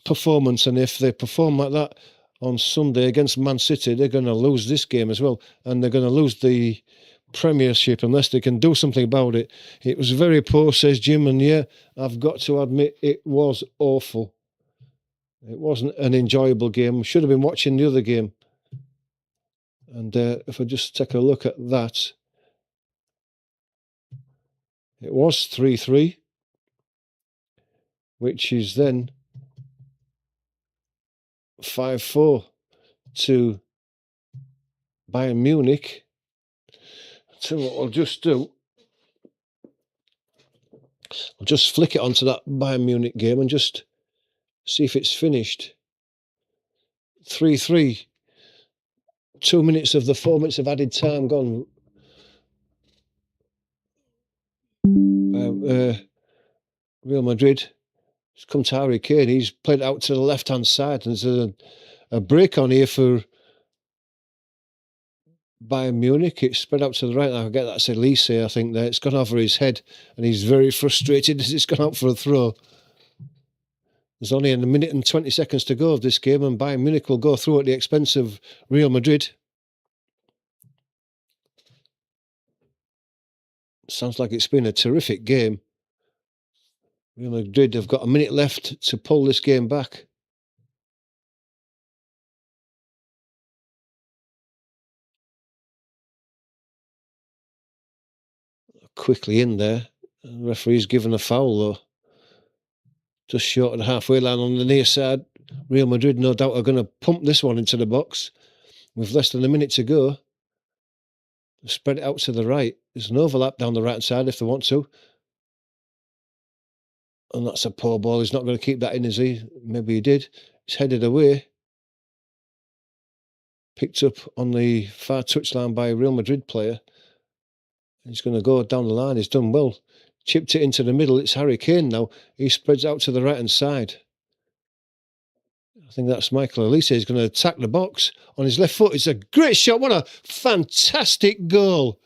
Speaker 1: performance. And if they perform like that on Sunday against Man City, they're going to lose this game as well. And they're going to lose the Premiership unless they can do something about it. It was very poor, says Jim. And yeah, I've got to admit it was awful. It wasn't an enjoyable game. Should have been watching the other game. And if I just take a look at that, it was 3-3, which is then 5-4 to Bayern Munich. So what I'll just do, I'll just flick it onto that Bayern Munich game and just see if it's finished. 3-3. 2 minutes of the 4 minutes of added time gone. Real Madrid. It's come to Harry Kane. He's played out to the left-hand side. And there's a break on here for Bayern Munich. It's spread out to the right. I get that's Elise, I think. There. It's gone over his head. And he's very frustrated as it's gone out for a throw. There's only a minute and 20 seconds to go of this game, and Bayern Munich will go through at the expense of Real Madrid. Sounds like it's been a terrific game. Real Madrid have got a minute left to pull this game back. Quickly in there. The referee's given a foul, though. Just short of the halfway line on the near side. Real Madrid, no doubt, are going to pump this one into the box with less than a minute to go. Spread it out to the right. There's an overlap down the right side if they want to. And that's a poor ball. He's not going to keep that in, is he? Maybe he did. It's headed away. Picked up on the far touchline by a Real Madrid player. He's going to go down the line. He's done well. Chipped it into the middle. It's Harry Kane now. He spreads out to the right-hand side. I think that's Michael Elise. He's going to attack the box on his left foot. It's a great shot. What a fantastic goal.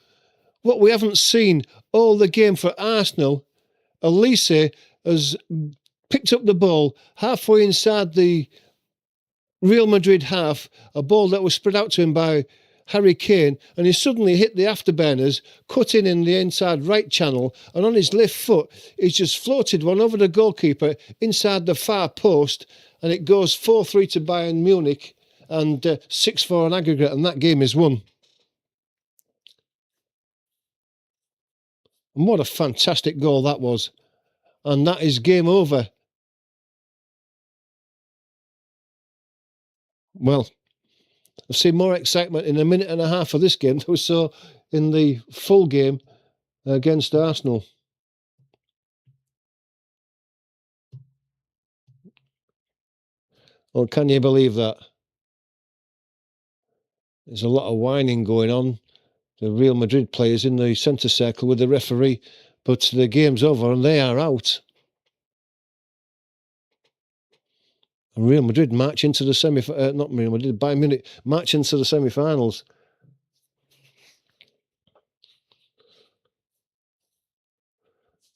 Speaker 1: What we haven't seen all the game for Arsenal. Elise has picked up the ball halfway inside the Real Madrid half, a ball that was spread out to him by Harry Kane, and he suddenly hit the afterburners, cut in the inside right channel, and on his left foot, he's just floated one over the goalkeeper inside the far post, and it goes 4-3 to Bayern Munich, and 6-4 on aggregate, and that game is won. And what a fantastic goal that was. And that is game over. Well, I've seen more excitement in a minute and a half of this game than we saw in the full game against Arsenal. Well, can you believe that? There's a lot of whining going on. The Real Madrid players in the centre circle with the referee but the game's over and they are out. And Real Madrid march into the not Real Madrid, Bayern Munich march into the semi-finals.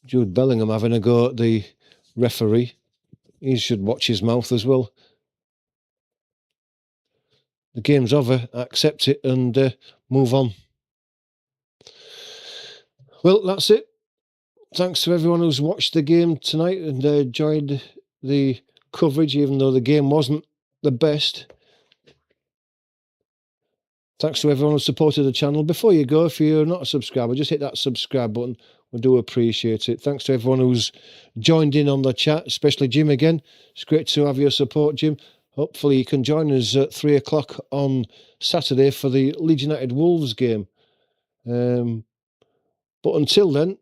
Speaker 1: Jude Bellingham having a go at the referee. He should watch his mouth as well. The game's over, accept it and move on. Well, that's it. Thanks to everyone who's watched the game tonight and enjoyed the coverage, even though the game wasn't the best. Thanks to everyone who supported the channel. Before you go, if you're not a subscriber, just hit that subscribe button. We do appreciate it. Thanks to everyone who's joined in on the chat, especially Jim again. It's great to have your support, Jim. Hopefully you can join us at 3 o'clock on Saturday for the Leeds United Wolves game. But until then,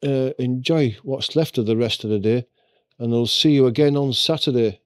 Speaker 1: enjoy what's left of the rest of the day, and I'll see you again on Saturday.